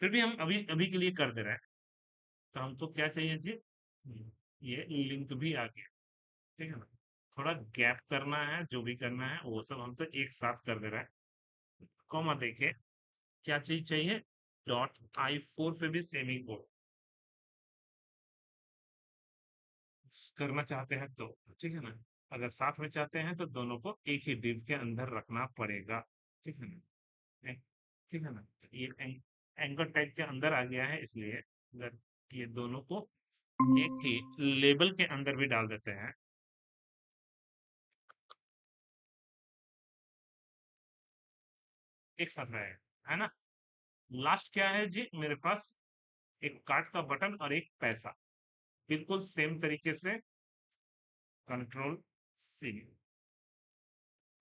फिर भी हम अभी अभी के लिए कर दे रहे हैं। तो हमको क्या चाहिए जी? ये लिंक भी आ गया, ठीक है ना। थोड़ा गैप करना है, जो भी करना है वो सब हम तो एक साथ कर दे रहे हैं। कॉमा देके क्या चीज चाहिए? .i4 पे भी सेमी कोड करना चाहते हैं तो, ठीक है ना। अगर साथ में चाहते हैं तो दोनों को एक ही डिव के अंदर रखना पड़ेगा, ठीक है ना। ठीक है ना। तो ये एंकर टैग के अंदर आ गया है, इसलिए अगर ये दोनों को एक ही लेबल के अंदर भी डाल देते हैं, एक साथ रहेगा, है ना। लास्ट क्या है जी मेरे पास? एक कार्ड का बटन और एक पैसा, बिल्कुल सेम तरीके से कंट्रोल सी,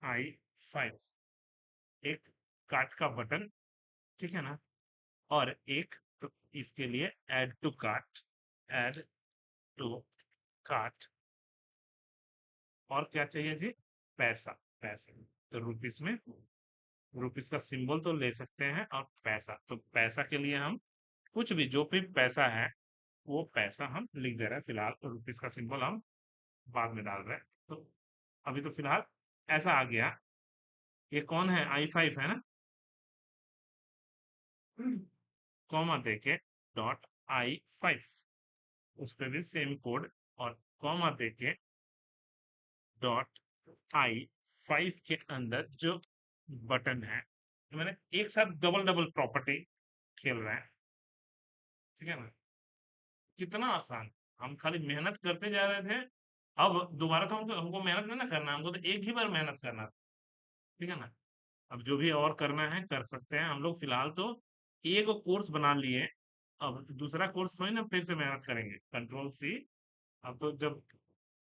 I5, एक कार्ट का बटन, ठीक है ना, और एक तो इसके लिए add to cart, add to cart, और क्या चाहिए जी, पैसा, पैसा, तो रुपीस में, रुपीस का सिंबल तो ले सकते हैं, और पैसा, तो पैसा के लिए हम कुछ भी, जो भी पैसा है वो पैसा हम लिख दे रहे हैं फिलहाल, और रुपीस का सिंबल हम बाद में डाल रहे हैं। तो अभी तो फिलहाल ऐसा आ गया। ये कौन है, I5 है ना, कॉमा देके .I5, उस पे भी सेम कोड, और कॉमा देके .I5 के अंदर जो बटन है, तो मैंने एक साथ डबल डबल प्रॉपर्टी खेल रहे हैं, ठीक है ना, कितना आसान। हम खाली मेहनत करते जा रहे थे, अब दोबारा तो हमको हमको मेहनत नहीं ना करना, हमको तो एक ही बार मेहनत करना, ठीक है ना। अब जो भी और करना है कर सकते हैं हम लोग, फिलहाल तो एक कोर्स बना लिए, अब दूसरा कोर्स थोड़ी ना फिर से मेहनत करेंगे, कंट्रोल सी। अब तो जब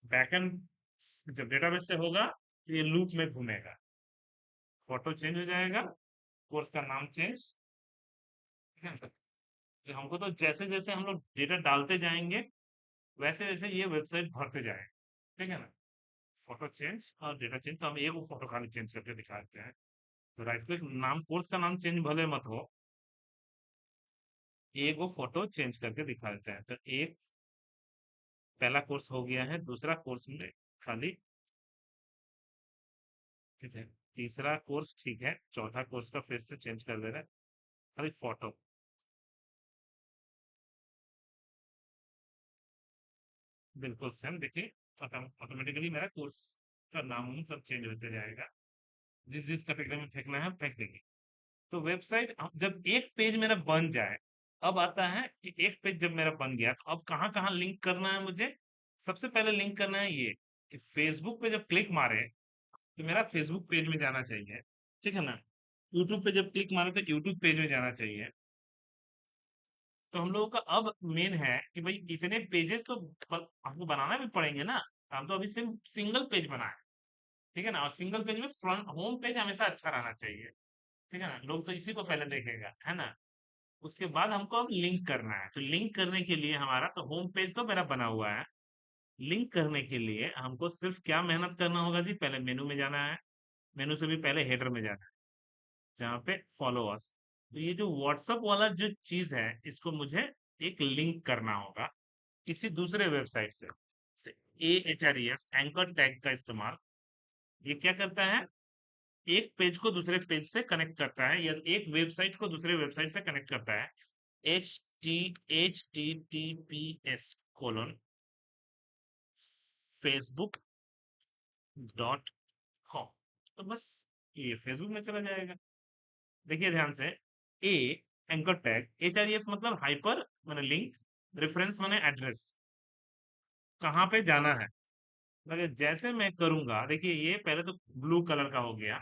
बैकएंड, जब डेटाबेस से होगा तो ये लूप में घूमेगा, फोटो चेंज हो जाएगा, कोर्स का नाम चेंज, ठीक है। तो हमको तो जैसे जैसे हम लोग डेटा डालते जाएंगे वैसे वैसे ये वेबसाइट भरते जाएगा, ठीक है ना। फोटो चेंज और डेटा चेंज, तो हम एक फोटो खाली चेंज करके दिखा देते हैं। तो राइट क्लिक, नाम, कोर्स का नाम चेंज भले मत हो, एक वो फोटो चेंज करके दिखा देते हैं। तो एक पहला कोर्स हो गया है, दूसरा कोर्स में खाली, ठीक है, तीसरा कोर्स ठीक है, चौथा कोर्स का फिर से चेंज कर दे रहे हैं, खाली फोटो, बिल्कुल सेम। देखिए ऑटोमेटिकली मेरा कोर्स का नाम उन सब चेंज होते जाएगा, जिस जिस कैटेगरी में फेंकना है फेंक देंगे। तो वेबसाइट जब एक पेज मेरा बन जाए, अब आता है कि एक पेज जब मेरा बन गया तो अब कहाँ कहाँ लिंक करना है मुझे। सबसे पहले लिंक करना है ये, कि फेसबुक पे जब क्लिक मारे तो मेरा फेसबुक पेज में जाना चाहिए, ठीक है ना। यूट्यूब पे जब क्लिक मारे तो यूट्यूब पेज में जाना चाहिए। तो हम लोगों का अब मेन है कि भाई इतने पेजेस तो हमको बनाना भी पड़ेंगे ना। हम तो अभी सिर्फ सिंगल पेज बनाए, ठीक है ना, और सिंगल पेज में फ्रंट होम पेज हमेशा अच्छा रहना चाहिए, ठीक है ना, लोग तो इसी को पहले देखेगा, है ना। उसके बाद हमको अब लिंक करना है, तो लिंक करने के लिए हमारा तो होम पेज तो मेरा बना हुआ है, लिंक करने के लिए हमको सिर्फ क्या मेहनत करना होगा जी, पहले मेनू में जाना है, मेनू से भी पहले हेडर में जाना है, जहाँ पे फॉलो अस। तो ये जो व्हाट्सएप वाला जो चीज है, इसको मुझे एक लिंक करना होगा किसी दूसरे वेबसाइट से। तो AHREF एंकर टैग का इस्तेमाल, ये क्या करता है, एक पेज को दूसरे पेज से कनेक्ट करता है, या एक वेबसाइट को दूसरे वेबसाइट से कनेक्ट करता है। HTTPS: facebook.com, तो बस ये फेसबुक में चला जाएगा। देखिए ध्यान से, ए एंकर टैग, HREF मतलब हाइपर माने लिंक, रेफरेंस माने एड्रेस, कहाँ पे जाना है। मगर जैसे मैं करूंगा, देखिए ये पहले तो ब्लू कलर का हो गया,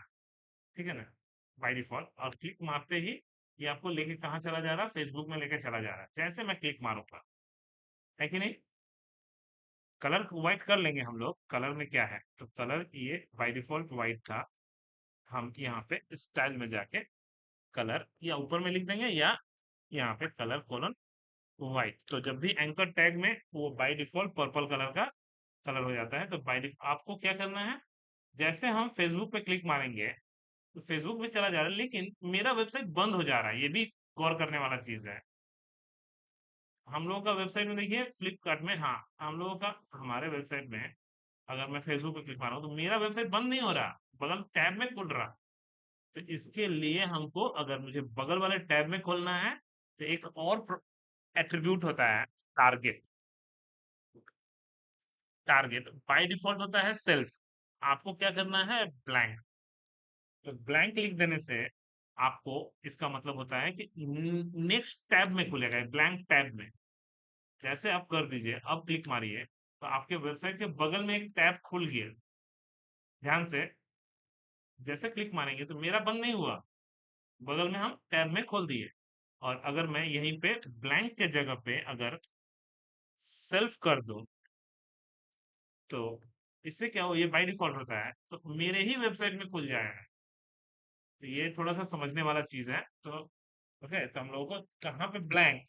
ठीक है ना, बाय डिफॉल्ट, और क्लिक मारते ही ये आपको लेके कहाँ चला जा रहा है, फेसबुक में लेके चला जा रहा है, जैसे मैं क्लिक मारूंगा, है कि नहीं। कलर व्हाइट कर लेंगे हम लोग, कलर में क्या है, तो कलर ये बाय डिफॉल्ट व्हाइट था, हम यहाँ पे स्टाइल में जाके कलर या ऊपर में लिख देंगे, या यहाँ पे कलर कोलन व्हाइट, तो जब भी एंकर टैग में वो बाय डिफॉल्ट पर्पल कलर का कलर हो जाता है। तो आपको क्या करना है, जैसे हम फेसबुक पे क्लिक मारेंगे तो फेसबुक में चला जा रहा है, लेकिन मेरा वेबसाइट बंद हो जा रहा है, ये भी गौर करने वाला चीज है। हम लोगों का वेबसाइट में देखिए फ्लिपकार्ट में, हाँ हम लोगों का, हमारे वेबसाइट में अगर मैं फेसबुक पे क्लिक मारा हूं तो मेरा वेबसाइट बंद नहीं हो रहा, बगल टैब में खुल रहा। तो इसके लिए हमको, अगर मुझे बगल वाले टैब में खोलना है, तो एक और एट्रीब्यूट होता है, टारगेट। टारगेट बाय डिफॉल्ट होता है सेल्फ, आपको क्या करना है, ब्लैंक। तो ब्लैंक लिख देने से आपको, इसका मतलब होता है कि नेक्स्ट टैब में खुलेगा, ब्लैंक टैब में। जैसे आप कर दीजिए, अब क्लिक मारिए तो आपके वेबसाइट के बगल में एक टैब खुल गया, ध्यान से। जैसे क्लिक मारेंगे तो मेरा बंद नहीं हुआ, बगल में हम टैब में खोल दिए। और अगर मैं यहीं पे ब्लैंक के जगह पे अगर सेल्फ कर दूं, तो इससे क्या हो, ये बाय डिफॉल्ट होता है तो मेरे ही वेबसाइट में खुल जाएगा। तो ये थोड़ा सा समझने वाला चीज है। तो ओके, तो हम लोगों को कहाँ पे ब्लैंक,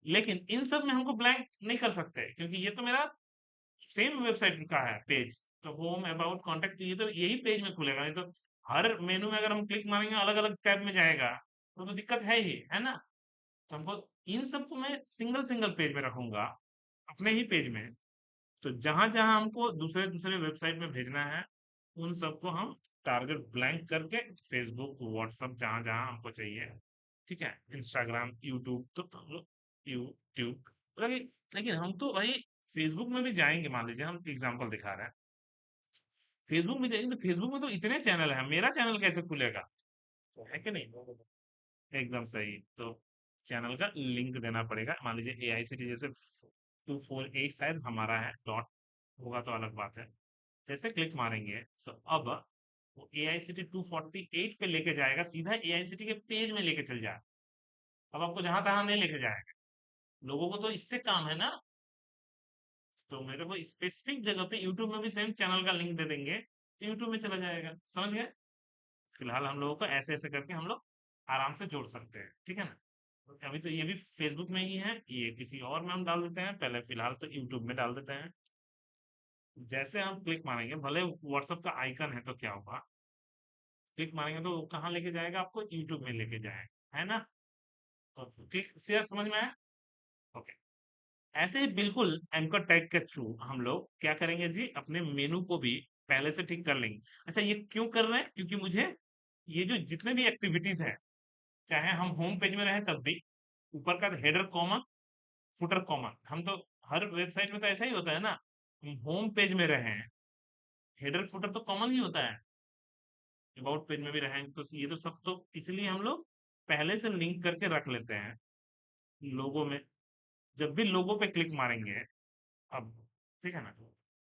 लेकिन इन सब में हमको ब्लैंक नहीं कर सकते क्योंकि ये तो मेरा सेम वेबसाइट का है पेज। तो होम, अबाउट, कांटेक्ट, ये तो यही पेज में खुलेगा, नहीं तो हर मेनू में अगर हम क्लिक मारेंगे अलग अलग टैब में जाएगा, तो दिक्कत है ही, है ना। तो हमको इन सबको मैं सिंगल सिंगल पेज में रखूंगा, अपने ही पेज में। तो जहां जहां हमको दूसरे दूसरे वेबसाइट में भेजना है, उन सबको हम टारगेट ब्लैंक करके, फेसबुक, व्हाट्सएप, जहां जहां हमको चाहिए, ठीक है, इंस्टाग्राम, यूट्यूब, तो हम लोग यूट्यूब, लेकिन लेकिन हम तो भाई फेसबुक में भी जाएंगे। मान लीजिए हम एग्जांपल दिखा रहे हैं, फेसबुक में जाएंगे तो फेसबुक में तो इतने चैनल है, मेरा चैनल कैसे खुलेगा, तो है कि नहीं। एकदम सही। तो चैनल का लिंक देना पड़ेगा। मान लीजिए एआईसीटी जैसे 248 शायद हमारा है, डॉट होगा तो अलग बात है। जैसे क्लिक मारेंगे तो अब वो एआईसीटी 248 पे लेके जाएगा, सीधा एआईसीटी के पेज में लेके चल जाए। अब आपको जहां तहां नहीं लेके जाएगा, लोगों को तो इससे काम है ना। तो मेरे को स्पेसिफिक जगह पे यूट्यूब में भी सेम चैनल का लिंक दे देंगे तो यूट्यूब में चला जाएगा, समझ गए। फिलहाल हम लोगों को ऐसे ऐसे करके हम लोग आराम से जोड़ सकते हैं, ठीक है ना। अभी तो ये भी फेसबुक में ही है, ये किसी और में हम डाल देते हैं, पहले फिलहाल तो यूट्यूब में डाल देते हैं। जैसे हम क्लिक मारेंगे, भले व्हाट्सएप का आइकन है तो क्या होगा, क्लिक मारेंगे तो वो कहाँ लेके जाएगा, आपको यूट्यूब में लेके जाएगा, है ना। तो क्लिक शेयर, समझ में आया। ओके। ऐसे ही बिल्कुल एंकर टैग के थ्रू हम लोग क्या करेंगे जी, अपने मेनू को भी पहले से ठीक कर लेंगे। अच्छा, ये क्यों कर रहे हैं, क्योंकि मुझे ये जो जितने भी एक्टिविटीज हैं, चाहे हम होम पेज में रहें तब भी, ऊपर का हेडर कॉमन, फुटर कॉमन, हम तो हर वेबसाइट में तो ऐसा ही होता है ना। हम होम पेज में रहे हैं, हेडर फुटर तो कॉमन ही होता है। अबाउट पेज में भी रहें तो ये तो सब तो इसलिए हम लोग पहले से लिंक करके रख लेते हैं। लोगो में जब भी लोगो पे क्लिक मारेंगे, अब ठीक है ना,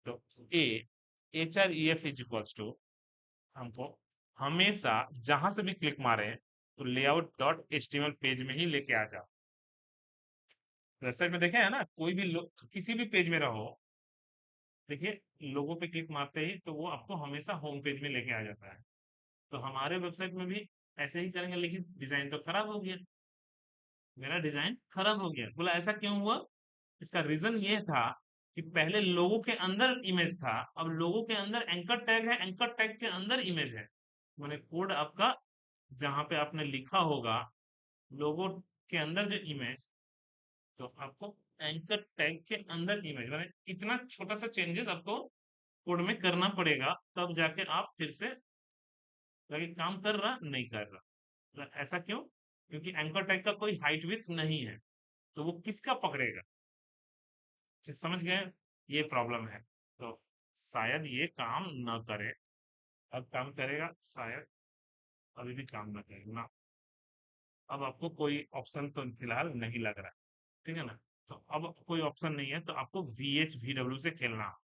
तो A H R E F is equals to, हमको हमेशा जहां से भी क्लिक मारे तो layout dot H T M L page में ही लेके आ जाओ। वेबसाइट में देखे है ना, कोई भी किसी भी पेज में रहो, देखिए लोगो पे क्लिक मारते ही तो वो आपको हमेशा होम पेज में लेके आ जाता है। तो हमारे वेबसाइट में भी ऐसे ही करेंगे, लेकिन डिजाइन तो खराब हो गया, मेरा डिजाइन खराब हो गया। बोला ऐसा क्यों हुआ, इसका रीजन ये था कि पहले लोगो के अंदर इमेज था, अब लोगो के अंदर एंकर टैग है, एंकर टैग के अंदर इमेज है। मैंने कोड आपका जहां पे आपने लिखा होगा लोगो के अंदर जो इमेज, तो आपको एंकर टैग के अंदर इमेज, मैंने इतना छोटा सा चेंजेस आपको कोड में करना पड़ेगा, तब जाके आप फिर से लगे काम कर रहा नहीं कर रहा। तो ऐसा क्यों, क्योंकि एंकर टैग का कोई हाइट विड्थ नहीं है, तो वो किसका पकड़ेगा। समझ गए, ये प्रॉब्लम है। तो शायद ये काम ना करे, अब काम करेगा शायद, अभी भी काम ना करेगा ना। अब आपको कोई ऑप्शन तो फिलहाल नहीं लग रहा है, ठीक है ना। तो अब कोई ऑप्शन नहीं है तो आपको वी एच वी डब्ल्यू से खेलना होगा,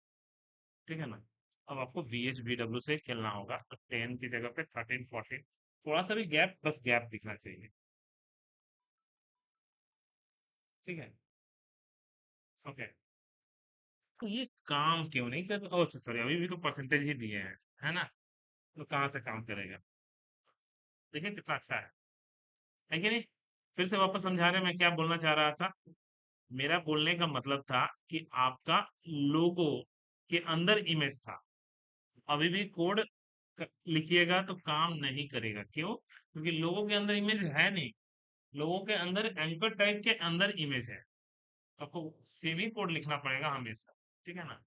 ठीक है ना। अब आपको वी एच वी डब्ल्यू से खेलना होगा, तो 10 की जगह पे 13 14, थोड़ा सा भी गैप, बस गैप दिखना चाहिए, ठीक है। ओके। तो ये काम क्यों नहीं कर, ओ अच्छा सॉरी, अभी भी तो परसेंटेज ही दिए हैं, है ना। तो कहाँ से काम करेगा, देखिए कितना अच्छा है कि नहीं। फिर से वापस समझा रहे, मैं क्या बोलना चाह रहा था। मेरा बोलने का मतलब था कि आपका लोगो के अंदर इमेज था, अभी भी कोड लिखिएगा तो काम नहीं करेगा, क्यों, क्योंकि लोगो के अंदर इमेज है नहीं, लोगों के अंदर एंकर टैग के अंदर इमेज है। तो आपको सेम ही कोड लिखना पड़ेगा हमेशा, ठीक है ना।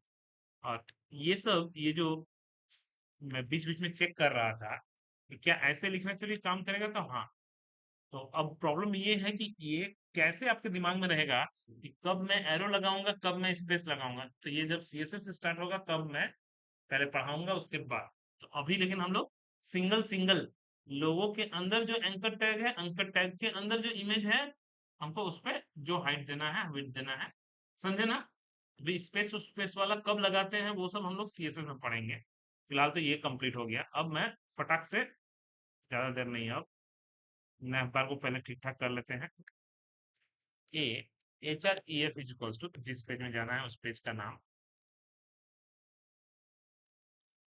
और ये सब, ये जो मैं बीच बीच में चेक कर रहा था कि क्या ऐसे लिखने से भी काम करेगा, तो हाँ। तो अब प्रॉब्लम ये है कि ये कैसे आपके दिमाग में रहेगा कि कब मैं एरो लगाऊंगा, कब मैं स्पेस लगाऊंगा। तो ये जब सीएसएस स्टार्ट होगा तब मैं पहले पढ़ाऊंगा, उसके बाद। तो अभी लेकिन हम लोग सिंगल सिंगल लोगों के अंदर जो एंकर टैग है, एंकर टैग के अंदर जो इमेज है, हमको उस पे जो हाइट देना है, विड्थ देना है, समझे ना। अभी स्पेस स्पेस वाला कब लगाते हैं वो सब हम लोग सीएसएस में पढ़ेंगे। फिलहाल तो ये कंप्लीट हो गया, अब मैं फटाक से, ज्यादा देर नहीं, अब नैप बार को पहले ठीक ठाक कर लेते हैं। A H R E F is equals to, जिस पेज में जाना है उस पेज का नाम,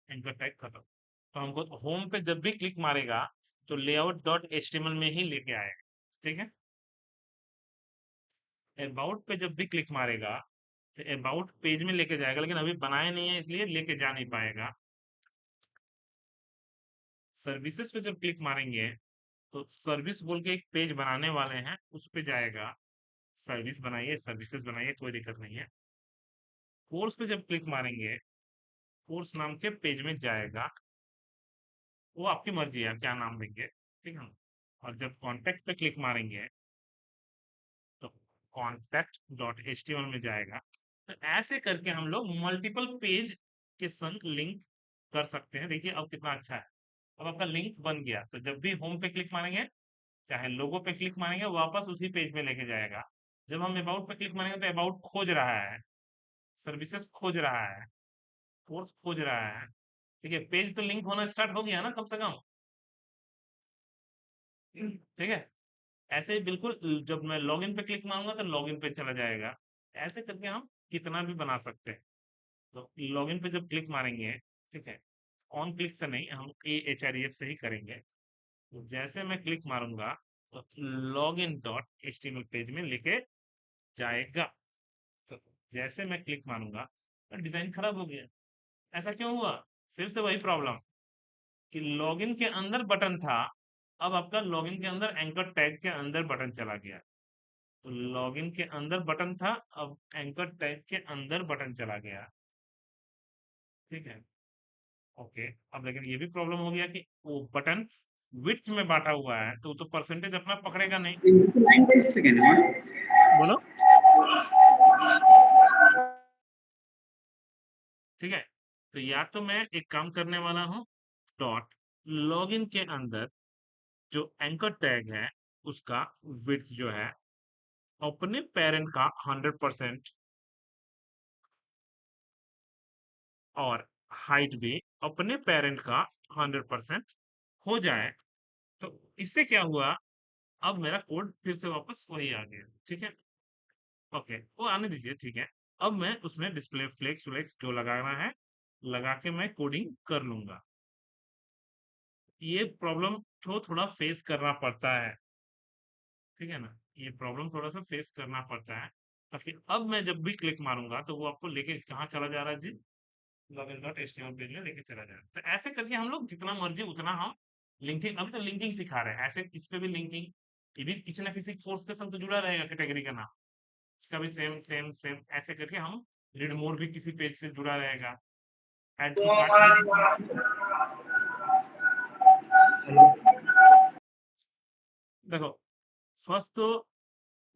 एंकर टैग खत्म। तो हमको होम पे जब भी क्लिक मारेगा तो लेआउट डॉट एचटीएमएल में ही लेके आएगा, ठीक है। अबाउट पे जब भी क्लिक मारेगा तो अबाउट पेज में लेके जाएगा, लेकिन अभी बनाया नहीं है इसलिए लेके जा नहीं पाएगा। सर्विसेज पे जब क्लिक मारेंगे तो सर्विस बोल के एक पेज बनाने वाले हैं, उस पे जाएगा। सर्विस बनाइए, सर्विसेज बनाइए, कोई दिक्कत नहीं है। कोर्स पे जब क्लिक मारेंगे, कोर्स नाम के पेज में जाएगा। वो आपकी मर्जी है आप क्या नाम देंगे, ठीक है। और जब कॉन्टेक्ट पे क्लिक मारेंगे तो कॉन्टेक्ट डॉट एचटीएमएल में जाएगा। तो ऐसे करके हम लोग मल्टीपल पेज के संग लिंक कर सकते हैं। देखिए अब कितना अच्छा है। अब आपका लिंक बन गया, तो जब भी होम पे क्लिक मारेंगे चाहे लोगो पे क्लिक मारेंगे वापस उसी पेज में लेके जाएगा। जब हम अबाउट पे क्लिक मारेंगे तो अबाउट खोज रहा है, सर्विसेज खोज रहा है, कोर्स खोज रहा है। ठीक है, पेज तो लिंक होना स्टार्ट हो गया ना कम से कम, ठीक है। ऐसे ही बिल्कुल जब मैं लॉगिन पे क्लिक मारूंगा तो लॉगिन पे चला जाएगा। ऐसे करके हम कितना भी बना सकते हैं। तो लॉगिन पे जब क्लिक मारेंगे, ठीक है, ऑन क्लिक से नहीं, हम AHREF से ही करेंगे। तो जैसे मैं क्लिक मारूंगा तो लॉगिन डॉट एचटीएमएल पेज में लेके जाएगा। तो जैसे मैं क्लिक मारूंगा तो डिजाइन खराब हो गया। ऐसा क्यों हुआ? फिर से वही प्रॉब्लम कि लॉगिन के अंदर बटन था, अब आपका लॉगिन के अंदर एंकर टैग के अंदर बटन चला गया। तो लॉगिन के अंदर बटन था, अब एंकर टैग के अंदर बटन चला गया, ठीक है। ओके, अब लेकिन ये भी प्रॉब्लम हो गया कि वो बटन विड्थ में बांटा हुआ है तो परसेंटेज अपना पकड़ेगा नहीं। line by second, what? बोलो, ठीक है। तो या तो मैं एक काम करने वाला हूँ, डॉट लॉगिन के अंदर जो एंकर टैग है उसका विड्थ जो है अपने पेरेंट का 100% और हाइट भी अपने पेरेंट का 100% हो जाए। तो इससे क्या हुआ, अब मेरा कोड फिर से वापस वही आ गया, ठीक है। ओके, वो आने दीजिए, ठीक है। अब मैं उसमें डिस्प्ले फ्लेक्स फ्लेक्स जो लगाना है लगा के मैं कोडिंग कर लूंगा। ये प्रॉब्लम तो थोड़ा फेस करना पड़ता है, ठीक है ना। ये प्रॉब्लम थोड़ा सा फेस करना पड़ता है, ताकि अब मैं जब भी क्लिक मारूंगा तो वो आपको लेके कहाँ चला जा रहा है जी, लॉगिन डॉट एचटीएमएल पेज में लेके चला जाए। तो ऐसे करके हम लोग जितना मर्जी उतना हम लिंकिंग, अभी तो लिंकिंग सिखा रहे हैं, ऐसे इस पे भी लिंकिंग, ये भी किसी ना किसी कोर्स के संग तो जुड़ा रहेगा कैटेगरी का नाम, इसका भी सेम सेम सेम ऐसे करके हम रीड मोड भी किसी पेज से जुड़ा रहेगा, ऐड टू कार्ट भी किसी। देखो, फर्स्ट तो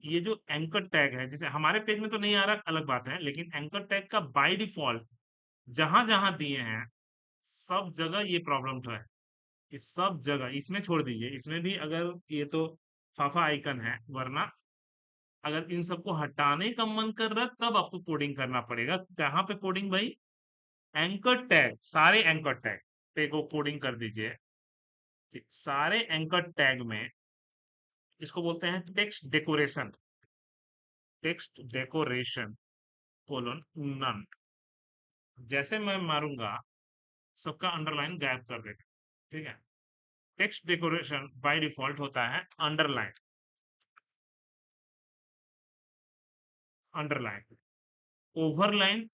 ये जो एंकर टैग है जैसे हमारे पेज में तो नहीं आ रहा अलग बात है, लेकिन एंकर टैग का बाय डिफॉल्ट जहां जहां दिए हैं सब जगह ये प्रॉब्लम तो है कि सब जगह, इसमें छोड़ दीजिए, इसमें भी अगर ये तो फाफा आइकन है, वरना अगर इन सबको हटाने का मन कर रहा है तब आपको कोडिंग करना पड़ेगा। कहाँ पे कोडिंग भाई? एंकर टैग, सारे एंकर टैग पे को कोडिंग कर दीजिए कि सारे एंकर टैग में इसको बोलते हैं text decoration, text decoration colon none. जैसे मैं मारूंगा सबका अंडरलाइन गायब कर देगा, ठीक है। टेक्स्ट डेकोरेशन बाय डिफॉल्ट होता है अंडरलाइन, अंडरलाइन, ओवरलाइन,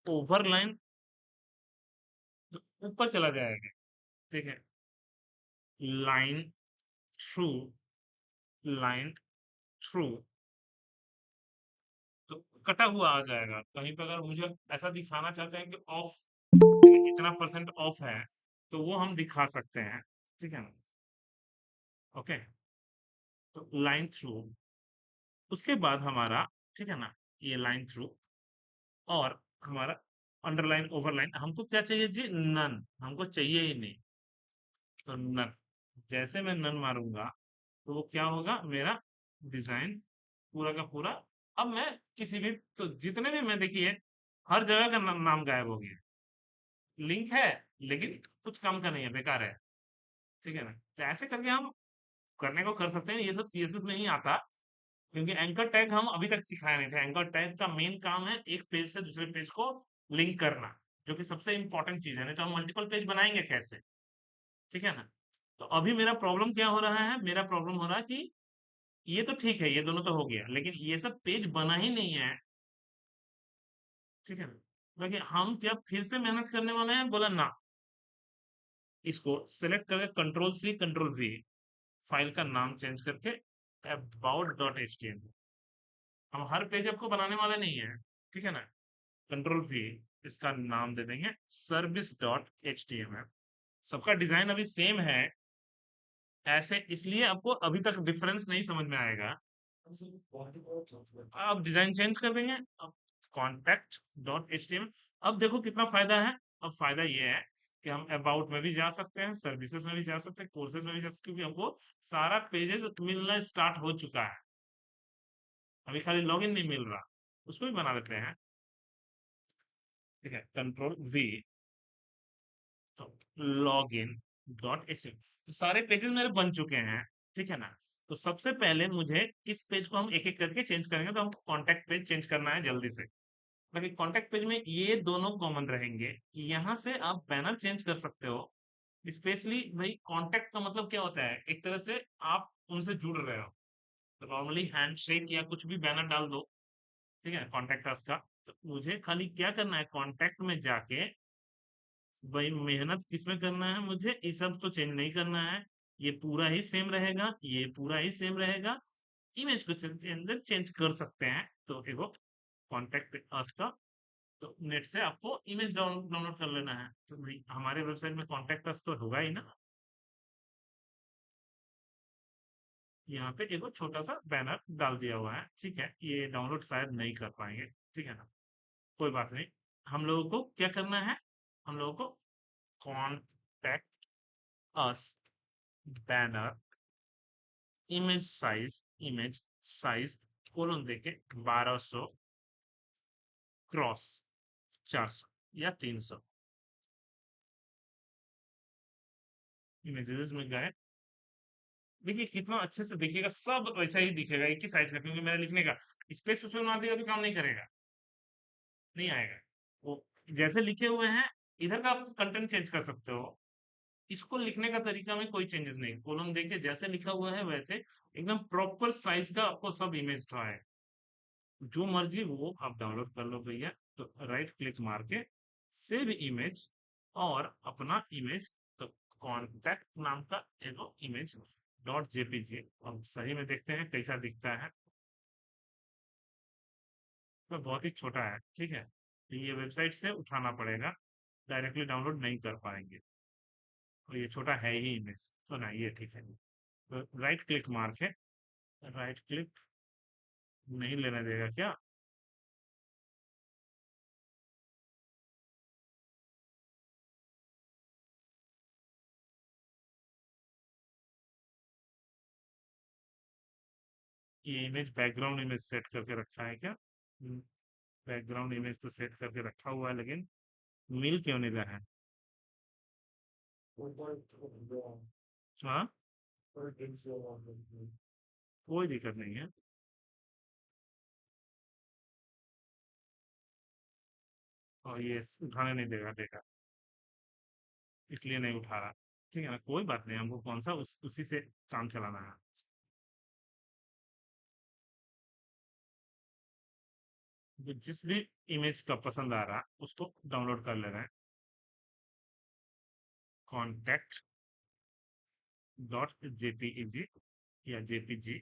ओवरलाइन ऊपर चला जाएगा, ठीक है। लाइन थ्रू, लाइन थ्रू तो कटा हुआ आ जाएगा। कहीं पे अगर मुझे ऐसा दिखाना चाहते हैं कि ऑफ, इतना परसेंट ऑफ है, तो वो हम दिखा सकते हैं, ठीक है ना। ओके, तो लाइन थ्रू, उसके बाद हमारा, ठीक है ना, ये लाइन थ्रू और हमारा अंडरलाइन ओवरलाइन, हमको क्या चाहिए जी? नन, हमको चाहिए ही नहीं। तो नन, जैसे मैं नन मारूंगा तो वो क्या होगा, मेरा डिजाइन पूरा का पूरा, अब मैं किसी भी, तो जितने भी मैं देखिए हर जगह का नाम गायब हो गया, लिंक है लेकिन कुछ काम का नहीं है, बेकार है, ठीक है ना। तो ऐसे करके हम करने को कर सकते हैं, ये सब CSS में ही आता, क्योंकि एंकर टैग हम अभी तक सिखाए नहीं थे। एंकर टैग का मेन काम है एक पेज से दूसरे पेज को लिंक करना, जो कि सबसे इंपॉर्टेंट चीज है, नहीं तो हम मल्टीपल पेज बनाएंगे कैसे? ठीक है ना? तो अभी मेरा प्रॉब्लम क्या हो रहा है, मेरा प्रॉब्लम हो रहा है कि ये तो ठीक है, ये दोनों तो हो गया, लेकिन ये सब पेज बना ही नहीं है। ठीक है ना? लेकिन हम क्या फिर से मेहनत करने वाले हैं? बोला ना, इसको सेलेक्ट करके control C control V, file का नाम चेंज करके about.html, हम हर पेज आपको बनाने वाले नहीं है। ठीक है ना? कंट्रोल वी, इसका नाम दे देंगे service.html। सबका डिजाइन अभी सेम है, ऐसे इसलिए आपको अभी तक डिफरेंस नहीं समझ में आएगा। आप डिजाइन चेंज कर देंगे। अब contact dot H T M, अब देखो कितना फायदा है। अब फायदा ये है कि हम अबाउट में भी जा सकते हैं, सर्विसेज में भी जा सकते हैं, कोर्सेज में भी जा सकते हैं, क्योंकि हमको सारा पेजेस मिलना स्टार्ट हो चुका है। अभी खाली लॉगिन नहीं मिल रहा, उसको भी बना लेते हैं। ठीक है, कंट्रोल वी, तो लॉग इन डॉट एच, तो सारे पेजेस मेरे बन चुके हैं। ठीक है ना? तो सबसे पहले मुझे किस पेज को हम एक एक करके चेंज करेंगे, तो हमको कॉन्टैक्ट पेज चेंज करना है जल्दी से। बाकी कॉन्टैक्ट पेज में ये दोनों कॉमन रहेंगे। यहाँ से आप बैनर चेंज कर सकते हो। स्पेशली भाई, कॉन्टैक्ट का मतलब क्या होता है, एक तरह से आप उनसे जुड़ रहे हो, तो नॉर्मली हैंड शेक या कुछ भी बैनर डाल दो। ठीक है, कॉन्टैक्ट अस का। तो मुझे खाली क्या करना है, कॉन्टैक्ट में जाके भाई मेहनत किसमें करना है, मुझे ये सब तो चेंज नहीं करना है। ये पूरा ही सेम रहेगा, ये पूरा ही सेम रहेगा। इमेज को के अंदर चेंज कर सकते हैं। तो देखो, कॉन्टेक्ट अस का, तो नेट से आपको इमेज डाउनलोड कर लेना है। तो भाई हमारे वेबसाइट में कॉन्टेक्ट अस तो होगा ही ना। यहाँ पे देखो छोटा सा बैनर डाल दिया हुआ है। ठीक है, ये डाउनलोड शायद नहीं कर पाएंगे। ठीक है ना? कोई बात नहीं। हम लोगों को क्या करना है, हम लोगों को contact us banner image size colon देके 1200 क्रॉस 400 या 300 इमेजेस में गए। देखिए कितना अच्छे से दिखेगा, सब वैसा ही दिखेगा, एक ही साइज का, क्योंकि मेरा लिखने का स्पेस उसमें बना देगा तो काम नहीं करेगा, नहीं आएगा वो। जैसे लिखे हुए हैं, इधर का आप कंटेंट चेंज कर सकते हो। इसको लिखने का तरीका में कोई चेंजेस नहीं, कॉलम देखिए जैसे लिखा हुआ है वैसे एकदम प्रॉपर साइज का आपको सब इमेज है। जो मर्जी वो आप डाउनलोड कर लो भैया। तो राइट क्लिक मार के सेव इमेज, और अपना इमेज, तो कॉन्टैक्ट नाम का एगो इमेज डॉट जेपीजी, अब सही में देखते हैं कैसा दिखता है। तो बहुत ही छोटा है। ठीक है, तो ये वेबसाइट से उठाना पड़ेगा, डायरेक्टली डाउनलोड नहीं कर पाएंगे। तो ये छोटा है ही इमेज, तो ना ये ठीक है। तो राइट क्लिक मार के, राइट क्लिक नहीं लेने देगा क्या? ये इमेज बैकग्राउंड इमेज सेट करके रखा है क्या? बैकग्राउंड इमेज तो सेट करके रखा हुआ है, लेकिन मिल क्यों नहीं रहा है? हाँ, कोई दिक्कत नहीं है। और ये उठाने नहीं देगा डेटा, इसलिए नहीं उठा रहा। ठीक है ना? कोई बात नहीं, हमको कौन सा उसी से काम चलाना है। जो जिस भी इमेज का पसंद आ रहा उसको डाउनलोड कर लेना है। कॉन्टैक्ट डॉट जेपीईजी या जेपीजी,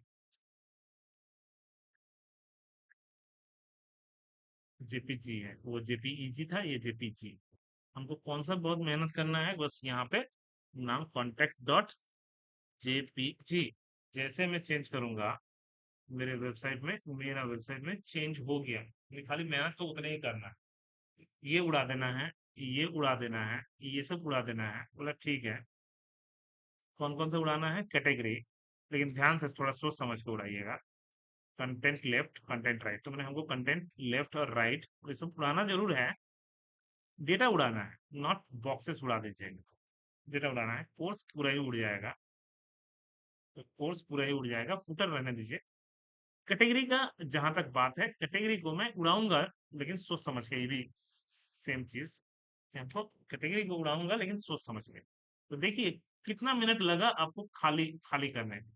जेपीजी है वो, जेपीईजी था, ये जेपीजी। हमको कौन सा बहुत मेहनत करना है, बस यहाँ पे नाम कॉन्टैक्ट डॉट जेपीजी, जैसे मैं चेंज करूंगा मेरे वेबसाइट में, मेरा वेबसाइट में चेंज हो गया। ये खाली मेहनत तो उतना ही करना है। ये उड़ा देना है, ये उड़ा देना है, ये सब उड़ा देना है। बोला ठीक है। कौन कौन सा उड़ाना है, कैटेगरी, लेकिन ध्यान से थोड़ा सोच समझ के उड़ाइएगा। कंटेंट लेफ्ट, कंटेंट राइट, तो मैंने हमको कंटेंट लेफ्ट और राइट ये सब उड़ाना जरूर है। डेटा उड़ाना है, नॉट बॉक्सेस उड़ा दीजिएगा। डेटा उड़ाना है, कोर्स पूरा ही उड़ जाएगा। तो कोर्स पूरा ही उड़ जाएगा, फुटर रहने दीजिए। कैटेगरी का जहां तक बात है, कैटेगरी को मैं उड़ाऊंगा, लेकिन सोच समझ के, ये भी सेम चीज, यहाँ तो कैटेगरी को उड़ाऊंगा लेकिन सोच समझ के। तो देखिए कितना मिनट लगा आपको खाली खाली करने में।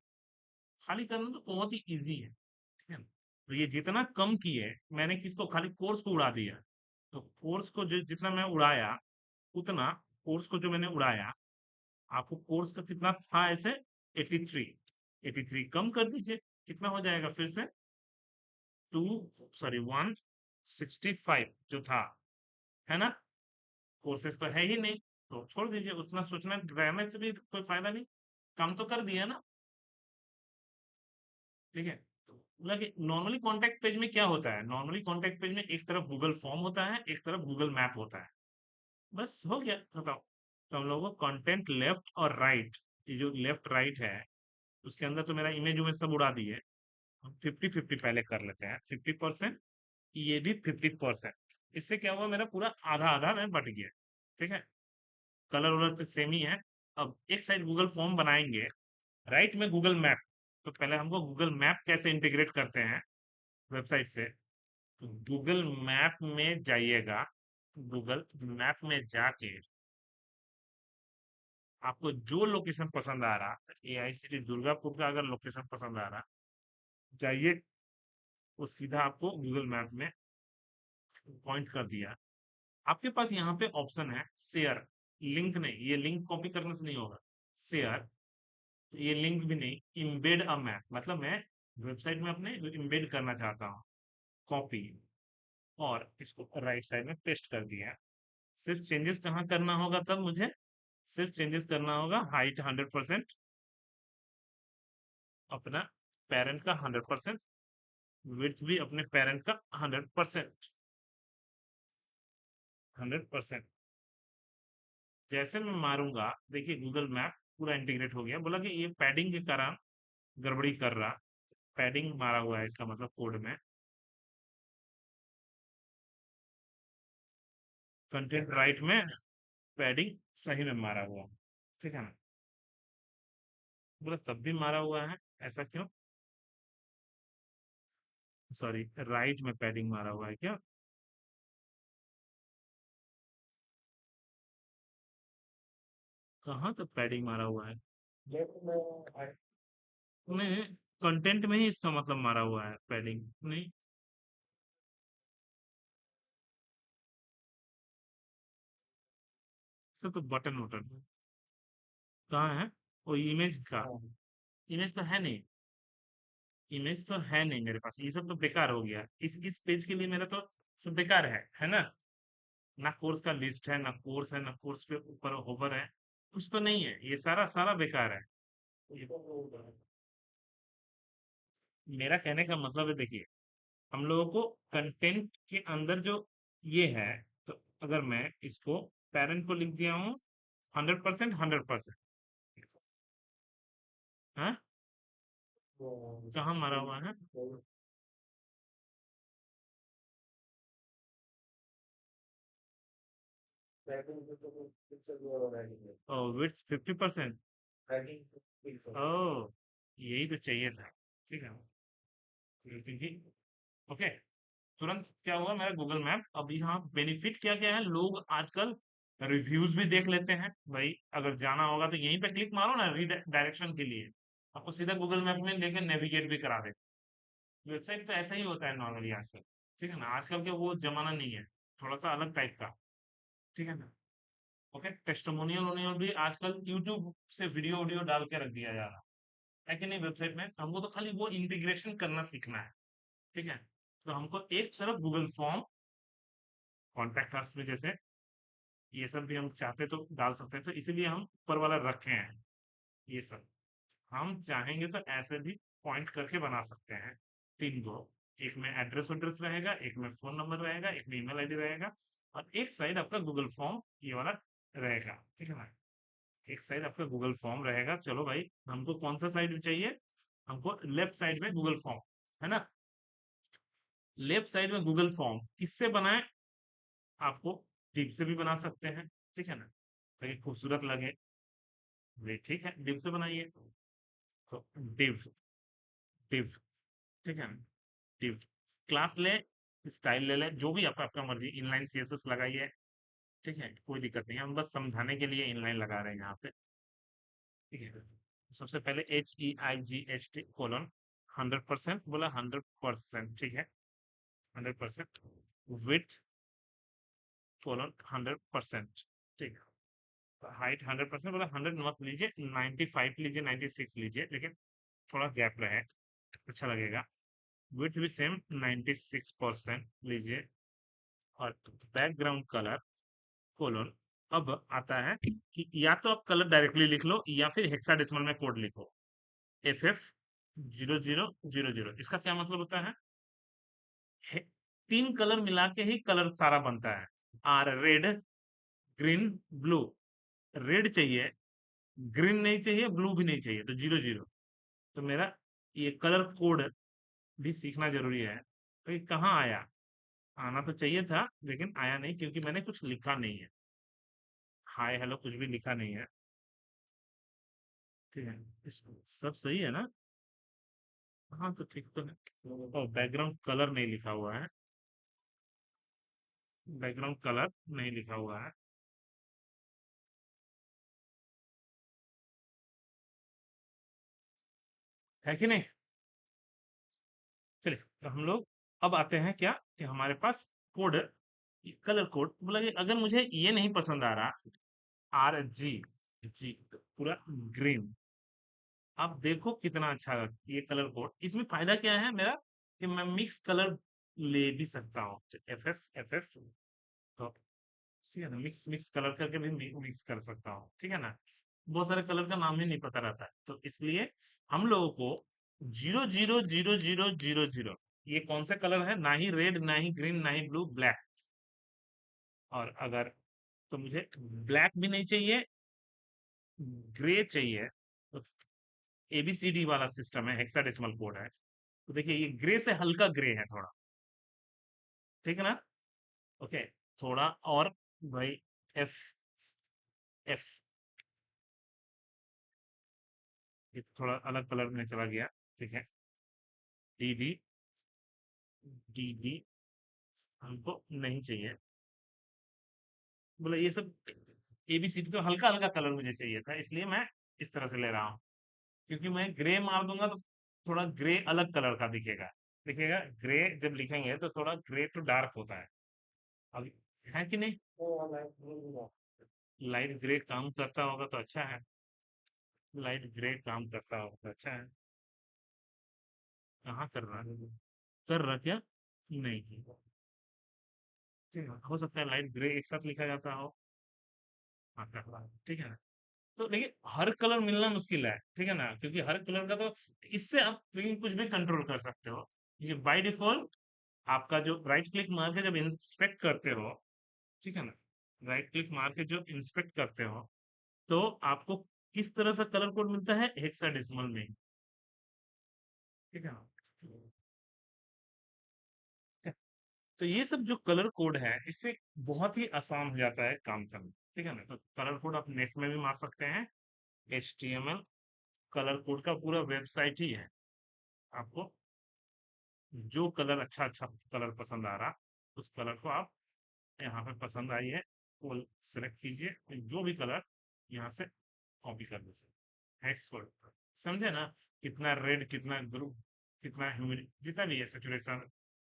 खाली करना तो बहुत ही इजी है, ठीक है ना। तो ये जितना कम किए, मैंने किसको खाली कोर्स को उड़ा दिया। तो कोर्स को जो जितना मैं उड़ाया, उतना कोर्स को जो मैंने उड़ाया, आपको कोर्स का कितना था ऐसे 83, 83 कम कर दीजिए, कितना हो जाएगा फिर से 2 सॉरी 165 जो था, है ना। कोर्सेज तो है ही नहीं, तो छोड़ दीजिए, उतना सोचना रहने से भी कोई फायदा नहीं, काम तो कर दिया ना, ठीक है। तो लगे नॉर्मली कॉन्टेक्ट पेज में क्या होता है, नॉर्मली कॉन्टेक्ट पेज में एक तरफ गूगल फॉर्म होता है, एक तरफ गूगल मैप होता है, बस हो गया बताओ। तो हम लोगों को कंटेंट लेफ्ट और राइट, ये जो लेफ्ट राइट है उसके अंदर तो मेरा इमेज उमेज सब उड़ा दी है। हम 50-50 पहले कर लेते हैं, 50%, ये भी 50%। इससे क्या हुआ, मेरा पूरा आधा आधा में बट गया, ठीक है। कलर वलर तो सेम ही है। अब एक साइड गूगल फॉर्म बनाएंगे, राइट में गूगल मैप। तो पहले हमको गूगल मैप कैसे इंटीग्रेट करते हैं वेबसाइट से, तो गूगल मैप में जाइएगा। गूगल मैप में जाके आपको जो लोकेशन पसंद आ रहा, एआईसीटी दुर्गापुर का अगर लोकेशन पसंद आ रहा, जाइए, वो सीधा आपको गूगल मैप में पॉइंट कर दिया। आपके पास यहाँ पे ऑप्शन है शेयर, लिंक नहीं, ये लिंक कॉपी करने से नहीं होगा, शेयर। तो ये लिंक भी नहीं, इम्बेड अ मैप, मतलब मैं वेबसाइट में अपने इम्बेड करना चाहता हूँ, कॉपी, और इसको राइट साइड में पेस्ट कर दिया। सिर्फ चेंजेस कहाँ करना होगा तब मुझे, सिर्फ चेंजेस करना होगा हाइट 100%, अपना पेरेंट का 100%, विड्थ भी अपने पेरेंट का 100%, 100%। जैसे मैं मारूंगा, देखिए गूगल मैप पूरा इंटीग्रेट हो गया, बोला कि ये पैडिंग के कारण गड़बड़ी कर रहा, पैडिंग मारा हुआ है इसका मतलब कोड में, कंटेंट राइट में पैडिंग सही में मारा हुआ, ठीक है ना। बोला तब भी मारा हुआ है, ऐसा क्यों, सॉरी राइट में पैडिंग मारा हुआ है क्या, कहाँ तक पैडिंग मारा हुआ है, नहीं, कंटेंट में ही इसका मतलब मारा हुआ है पैडिंग नहीं। सब तो बटन वटन कहाँ है, वो इमेज का, इमेज तो है नहीं, इमेज तो है नहीं मेरे पास, ये सब तो बेकार हो गया, इस पेज के लिए मेरा तो सब बेकार है ना। ना कोर्स का लिस्ट है, ना कोर्स है, ना कोर्स पे ऊपर होवर है, कुछ तो नहीं है, ये सारा सारा बेकार है। मेरा कहने का मतलब है, देखिए हम लोगों को कंटेंट के अंदर जो ये है, तो अगर मैं इसको पेरेंट को लिख दिया हूँ 100%, 100%, हाँ, कहाँ मारा हुआ है, विड्थ 50%, ओ यही तो चाहिए था, ठीक है। क्योंकि ओके, तुरंत क्या हुआ मेरा गूगल मैप, अब यहाँ बेनिफिट क्या क्या है, लोग आजकल रिव्यूज भी देख लेते हैं भाई, अगर जाना होगा तो यहीं पे क्लिक मारो ना रीडायरेक्शन के लिए, आपको सीधा गूगल मैप में लेके नेविगेट भी करा दे। वेबसाइट तो ऐसा ही होता है नॉर्मली आजकल, ठीक है ना, आजकल के वो जमाना नहीं है, थोड़ा सा अलग टाइप का, ठीक है ना। ओके, टेस्टिमोनियल ओनियल भी आजकल यूट्यूब से वीडियो वीडियो डाल के रख दिया जा रहा है कि नहीं, वेबसाइट में हमको तो खाली वो इंटीग्रेशन करना सीखना है, ठीक है। तो हमको एक तरफ गूगल फॉर्म, कॉन्टैक्ट अस में जैसे ये सब भी हम चाहते तो डाल सकते हैं, तो इसीलिए हम ऊपर वाला रखे हैं ये सब। हम चाहेंगे तो ऐसे भी पॉइंट करके बना सकते हैं, तीन गो, एक में एड्रेस एड्रेस रहेगा, एक में फोन नंबर रहेगा, एक में ईमेल आईडी रहेगा, और एक साइड आपका गूगल फॉर्म ये वाला रहेगा, ठीक है ना। एक साइड आपका गूगल फॉर्म रहेगा, चलो भाई हमको कौन सा साइड चाहिए, हमको लेफ्ट साइड में गूगल फॉर्म, है ना। लेफ्ट साइड में गूगल फॉर्म किससे बनाए, आपको डिव से भी बना सकते हैं, ठीक है ना, ताकि खूबसूरत लगे, वे ठीक है डिव से बनाइए। तो डिव, डिव, ठीक है ना, डिव, क्लास ले, स्टाइल ले ले, जो भी आपका आपका मर्जी, इनलाइन सीएसएस लगाइए, ठीक है, कोई दिक्कत नहीं है, हम बस समझाने के लिए इनलाइन लगा रहे हैं यहाँ पे। ठीक है, सबसे पहले HEIGHT: 100%, बोला 100%, ठीक है, 100%। विड्थ: 100%, ठीक है। तो हाइट 100%, बोला 100 मत लीजिए, 95 लीजिए, 96 लीजिए, लेकिन थोड़ा गैप रहे, अच्छा लगेगा। विड्थ भी सेम 96% लीजिए। और बैकग्राउंड कलर: अब आता है कि या तो आप कलर डायरेक्टली लिख लो या फिर हेक्साडेसिमल में कोड लिखो। FF0000। इसका क्या मतलब होता है? 3 कलर मिला के ही कलर सारा बनता है। R red, green, blue. Red चाहिए, ग्रीन नहीं चाहिए, ब्लू भी नहीं चाहिए, तो 00। तो मेरा ये कलर कोड भी सीखना जरूरी है। तो ये कहाँ आया? आना तो चाहिए था, लेकिन आया नहीं क्योंकि मैंने कुछ लिखा नहीं है। हाय हेलो कुछ भी लिखा नहीं है। ठीक है, सब सही है ना? हाँ तो ठीक तो है। और बैकग्राउंड कलर नहीं लिखा हुआ है, बैकग्राउंड कलर नहीं लिखा हुआ है कि नहीं? चलिए, तो हम लोग अब आते हैं क्या कि हमारे पास कोड, कलर कोड, बोला कि अगर मुझे ये नहीं पसंद आ रहा, RG पूरा ग्रीन। आप देखो कितना अच्छा ये कलर कोड। इसमें फायदा क्या है मेरा कि मैं मिक्स कलर ले भी सकता हूँ। FF तो ठीक है ना, मिक्स मिक्स कलर करके भी मिक्स कर सकता हूँ, ठीक है ना। बहुत सारे कलर का नाम ही नहीं पता रहता है, तो इसलिए हम लोगों को 000000, ये कौन सा कलर है? ना ही रेड, ना ही ग्रीन, ना ही ब्लू, ब्लैक। और अगर तो मुझे ब्लैक भी नहीं चाहिए, ग्रे चाहिए। तो ABCD वाला सिस्टम है, हेक्साडेसिमल कोड है। तो देखिए ये ग्रे से हल्का ग्रे है थोड़ा, ठीक है ना। ओके, थोड़ा और भाई, एफ, ये थोड़ा अलग कलर में चला गया, ठीक है। DD, DD हमको नहीं चाहिए, बोले ये सब ABCD तो हल्का हल्का कलर मुझे चाहिए था, इसलिए मैं इस तरह से ले रहा हूँ। क्योंकि मैं ग्रे मार दूंगा तो थोड़ा ग्रे अलग कलर का दिखेगा, दिखेगा ग्रे जब लिखेंगे तो थोड़ा ग्रे तो डार्क होता है। अब है कि नहीं? लाइट ग्रे काम करता होगा तो अच्छा है, लाइट ग्रे काम करता होगा तो अच्छा है। कहाँ कर रहा है? कर रहा क्या? नहीं किया। ठीक है, हो सकता है लाइट ग्रे एक साथ लिखा जाता हो। हाँ कर रहा है, ठीक है ना। तो लेकिन हर कलर मिलना मुश्किल है, ठीक है ना, क्योंकि हर कलर का तो इससे आप प्रिंट कुछ भी कंट्रोल कर सकते हो। ये बाय डिफॉल्ट आपका जो राइट क्लिक मार के जब इंस्पेक्ट करते हो, ठीक है ना, राइट क्लिक मार के जो इंस्पेक्ट करते हो, तो आपको किस तरह से कलर कोड मिलता है? हेक्साडेसिमल में, ठीक है ना। तो ये सब जो कलर कोड है, इससे बहुत ही आसान हो जाता है काम करना, ठीक है ना। तो कलर कोड आप नेट में भी मार सकते हैं। HTML कलर कोड का पूरा वेबसाइट ही है। आपको जो कलर अच्छा अच्छा कलर पसंद आ रहा, उस कलर को आप यहाँ पे पसंद आई है वो सेलेक्ट कीजिए, जो भी कलर यहाँ से कॉपी कर दीजिए, एक्सपोर्ट। समझे ना? कितना रेड, कितना ग्रुप, कितना ह्यूमिड, जितना भी है सेचुरेशन,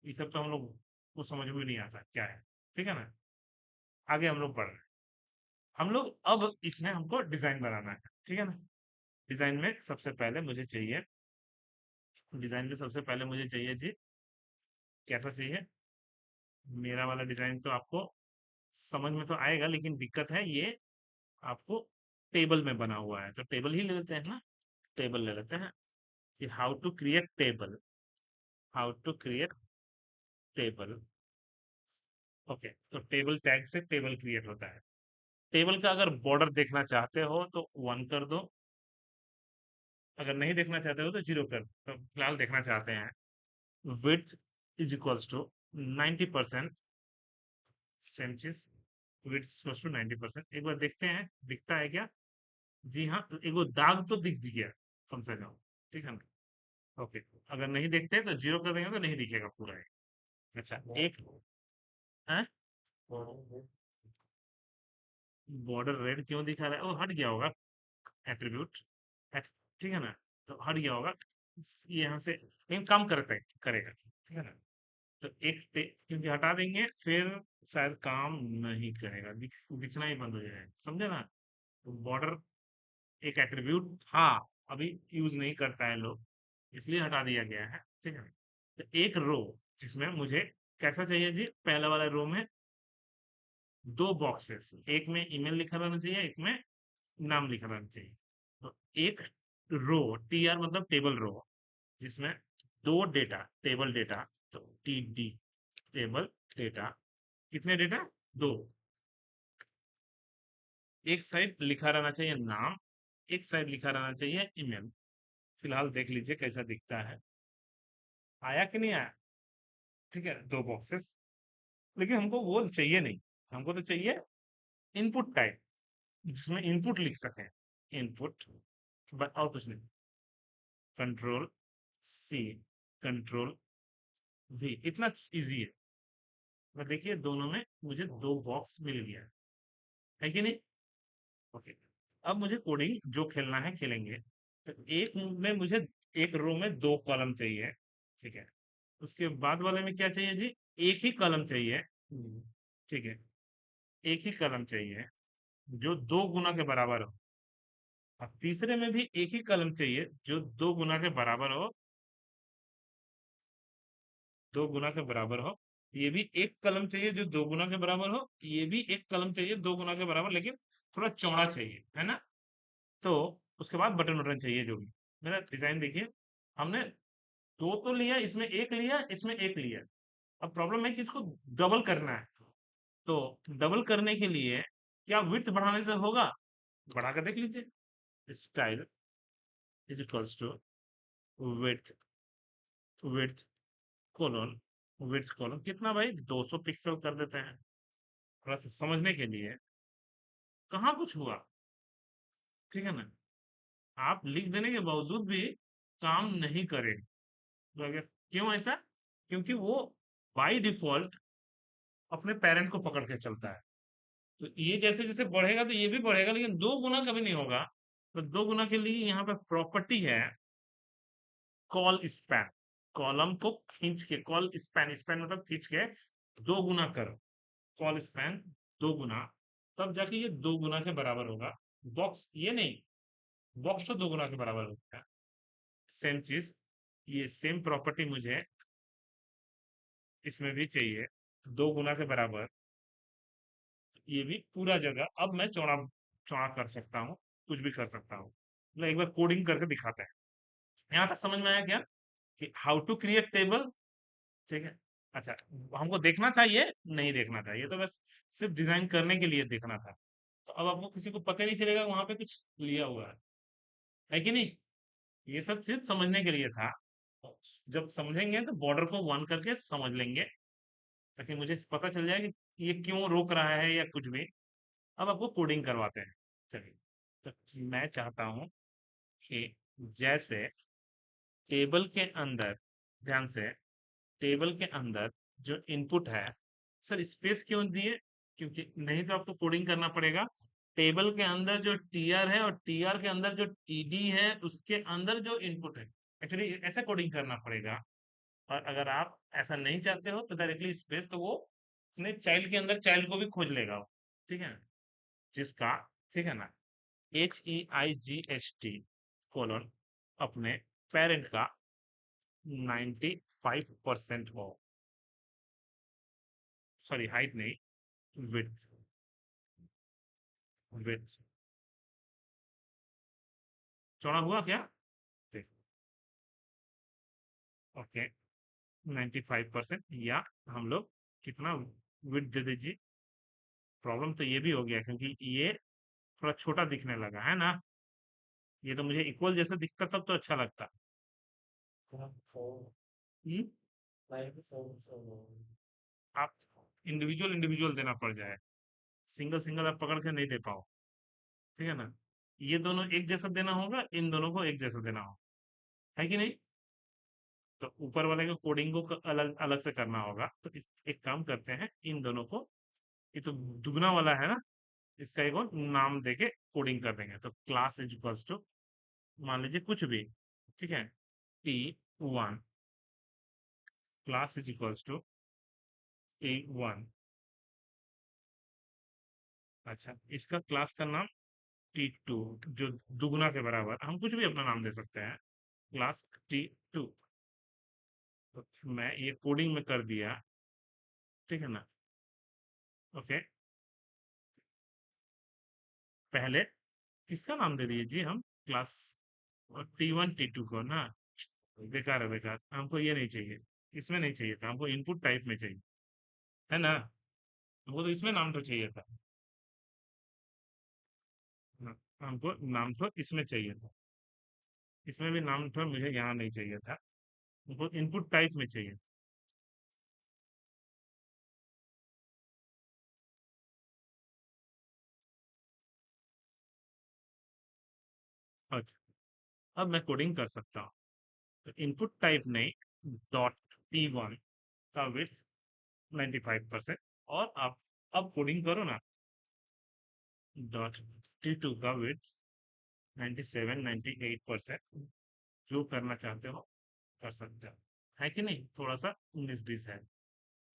ये सब तो हम लोग को समझ में नहीं आता क्या है, ठीक है ना। आगे हम लोग बढ़ रहे हैं। हम लोग अब इसमें हमको डिजाइन बनाना है, ठीक है ना। डिजाइन में सबसे पहले मुझे चाहिए, डिजाइन में सबसे पहले मुझे चाहिए जी, कैसा चाहिए? मेरा वाला डिजाइन तो आपको समझ में तो आएगा, लेकिन दिक्कत है ये आपको टेबल में बना हुआ है, तो टेबल ही ले लेते हैं ना। टेबल ले लेते हैं कि how to create table, how to create table. Okay, तो टेबल टैग से टेबल क्रिएट होता है। टेबल का अगर बॉर्डर देखना चाहते हो तो 1 कर दो, अगर नहीं देखना चाहते हो तो 0 कर, तो फिलहाल देखना चाहते हैं। Width is equals to 90%, same चीज, विड्थ इक्वल्स टू 90%। एक बार देखते हैं दिखता है क्या। जी हाँ, तो एगो दाग तो दिख गया कम से कम, ठीक है ना। ओके, अगर नहीं देखते तो 0 कर देंगे तो नहीं दिखेगा पूरा। अच्छा, एक है बॉर्डर रेड क्यों दिखा रहा है? वो हट गया होगा एट्रीब्यूट, ठीक है ना? तो हट गया होगा यहाँ से, लेकिन काम करता है, करेगा, ठीक है ना? तो क्योंकि हटा देंगे फिर शायद काम नहीं करेगा, दिखना ही बंद हो जाएगा, समझे ना? तो बॉर्डर एक एट्रीब्यूट था, अभी यूज नहीं करता है लोग, इसलिए हटा दिया गया है, ठीक है? तो एक रो जिसमें मुझे कैसा चाहिए जी, पहला वाला रो में दो बॉक्सेस, एक में ईमेल लिखा रहना चाहिए, एक में नाम लिखा रहना चाहिए। तो एक रो, टी आर मतलब टेबल रो, जिसमें दो डेटा, टेबल डेटा, तो टी डी, टेबल डेटा, कितने डेटा? दो। एक साइड लिखा रहना चाहिए नाम, एक साइड लिखा रहना चाहिए ईमेल। फिलहाल देख लीजिए कैसा दिखता है, आया कि नहीं आया? ठीक है, दो बॉक्सेस, लेकिन हमको वो चाहिए नहीं, हमको तो चाहिए इनपुट टाइप, जिसमें इनपुट लिख सकें, इनपुट, बस और कुछ नहीं। कंट्रोल सी, कंट्रोल वी, इतना इजी है। और देखिए दोनों में मुझे दो बॉक्स मिल गया है कि नहीं? ओके, अब मुझे कोडिंग जो खेलना है खेलेंगे। तो एक में मुझे, एक रो में दो कॉलम चाहिए, ठीक है? उसके बाद वाले में क्या चाहिए जी? एक ही कॉलम चाहिए, ठीक है? एक ही कॉलम चाहिए जो दो गुना के बराबर हो। और तीसरे में भी एक ही कॉलम चाहिए जो दो गुना के बराबर हो, दो गुना के बराबर हो। ये भी एक कलम चाहिए जो दो गुना के बराबर हो, ये भी एक कलम चाहिए दो गुना के बराबर, लेकिन थोड़ा चौड़ा चाहिए, है ना? तो उसके बाद बटन बटन चाहिए जो भी। मेरा डिजाइन देखिए, हमने दो तो लिया, इसमें एक लिया, इसमें एक लिया। अब प्रॉब्लम है कि इसको डबल करना है। तो डबल करने के लिए क्या विड्थ बढ़ाने से होगा? बढ़ा कर देख लीजिए, style is equals to width, width colon, width colon कितना भाई? 200 पिक्सल कर देते हैं, थोड़ा सा समझने के लिए। कहाँ कुछ हुआ, ठीक है ना? आप लिख देने के बावजूद भी काम नहीं करे, तो अगर क्यों ऐसा? क्योंकि वो बाय डिफॉल्ट अपने पेरेंट को पकड़ के चलता है। तो ये जैसे जैसे बढ़ेगा तो ये भी बढ़ेगा, लेकिन दो गुना कभी नहीं होगा। तो दो गुना के लिए यहाँ पे प्रॉपर्टी है कॉल स्पैन, कॉलम को खींच के, कॉल स्पैन, स्पैन मतलब खींच के दो गुना करो, कॉल स्पैन दो गुना, तब जाके ये दो गुना के बराबर होगा। बॉक्स ये नहीं, बॉक्स तो दो गुना के बराबर होता है। सेम चीज, ये सेम प्रॉपर्टी मुझे इसमें भी चाहिए, दो गुना के बराबर। ये भी पूरा जगह अब मैं चौड़ा चौड़ा कर सकता हूँ, कुछ भी कर सकता हूँ। मतलब एक बार कोडिंग करके दिखाते हैं। यहाँ तक समझ में आया क्या कि हाउ टू क्रिएट टेबल? ठीक है। अच्छा, हमको देखना था ये, नहीं देखना था ये, तो बस सिर्फ डिजाइन करने के लिए देखना था। तो अब आपको किसी को पता नहीं चलेगा वहां पे कुछ लिया हुआ है कि नहीं? ये सब सिर्फ समझने के लिए था। जब समझेंगे तो बॉर्डर को वन करके समझ लेंगे, ताकि मुझे पता चल जाए कि ये क्यों रोक रहा है या कुछ भी। अब आपको कोडिंग करवाते हैं, चलिए। तो मैं चाहता हूं कि जैसे टेबल के अंदर, ध्यान से, टेबल के अंदर जो इनपुट है, सर स्पेस क्यों दिए? क्योंकि नहीं तो आपको कोडिंग करना पड़ेगा। टेबल के अंदर जो टीआर है और टीआर के अंदर जो टीडी है, उसके अंदर जो इनपुट है, एक्चुअली ऐसा कोडिंग करना पड़ेगा। और अगर आप ऐसा नहीं चाहते हो तो डायरेक्टली स्पेस, तो वो अपने चाइल्ड के अंदर चाइल्ड को भी खोज लेगा वो, ठीक है? जिसका, ठीक है ना, HEIGHT कोलोन अपने पेरेंट का 95% हो, सॉरी हाइट नहीं, विड्थ, विड्थ चौड़ा हुआ क्या? देख, ओके, 95%, या हम लोग कितना विड्थ दे दीजिए। प्रॉब्लम तो ये भी हो गया क्योंकि ये थोड़ा छोटा दिखने लगा है ना। ये तो मुझे इक्वल जैसा दिखता तब तो अच्छा लगता। हम्म? आप इंडिविजुअल इंडिविजुअल देना पड़ जाए, सिंगल सिंगल आप पकड़ के नहीं दे पाओ, ठीक है ना? ये दोनों एक जैसा देना होगा, इन दोनों को एक जैसा देना होगा, है कि नहीं? तो ऊपर वाले को कोडिंग को अलग अलग से करना होगा। तो एक काम करते हैं, इन दोनों को, ये तो दुगना वाला है ना, इसका एक और नाम देके कोडिंग कर देंगे। तो क्लास इज इक्वल्स टू, मान लीजिए कुछ भी, ठीक है, T1, class is equals to T1। अच्छा, इसका क्लास का नाम T2, जो दुगुना के बराबर, हम कुछ भी अपना नाम दे सकते हैं, क्लास T2। तो मैं ये कोडिंग में कर दिया, ठीक है ना। ओके, पहले किसका नाम दे दिए जी हम, क्लास T1 T2 को ना। बेकार है, बेकार, हमको ये नहीं चाहिए, इसमें नहीं चाहिए था, हमको इनपुट टाइप में चाहिए, है ना। हमको तो इसमें नाम तो चाहिए था। हाँ, हमको नाम तो इसमें चाहिए था, इसमें भी नाम तो मुझे यहाँ नहीं चाहिए था, हमको इनपुट टाइप में चाहिए। अच्छा, अब मैं कोडिंग कर सकता हूँ। तो इनपुट टाइप नहीं, डॉट T1 का विड्थ 95%, और आप अब कोडिंग करो ना, डॉट T2 का विड्थ 97-98%, जो करना चाहते हो कर सकते हो, है कि नहीं। थोड़ा सा 19-20 है,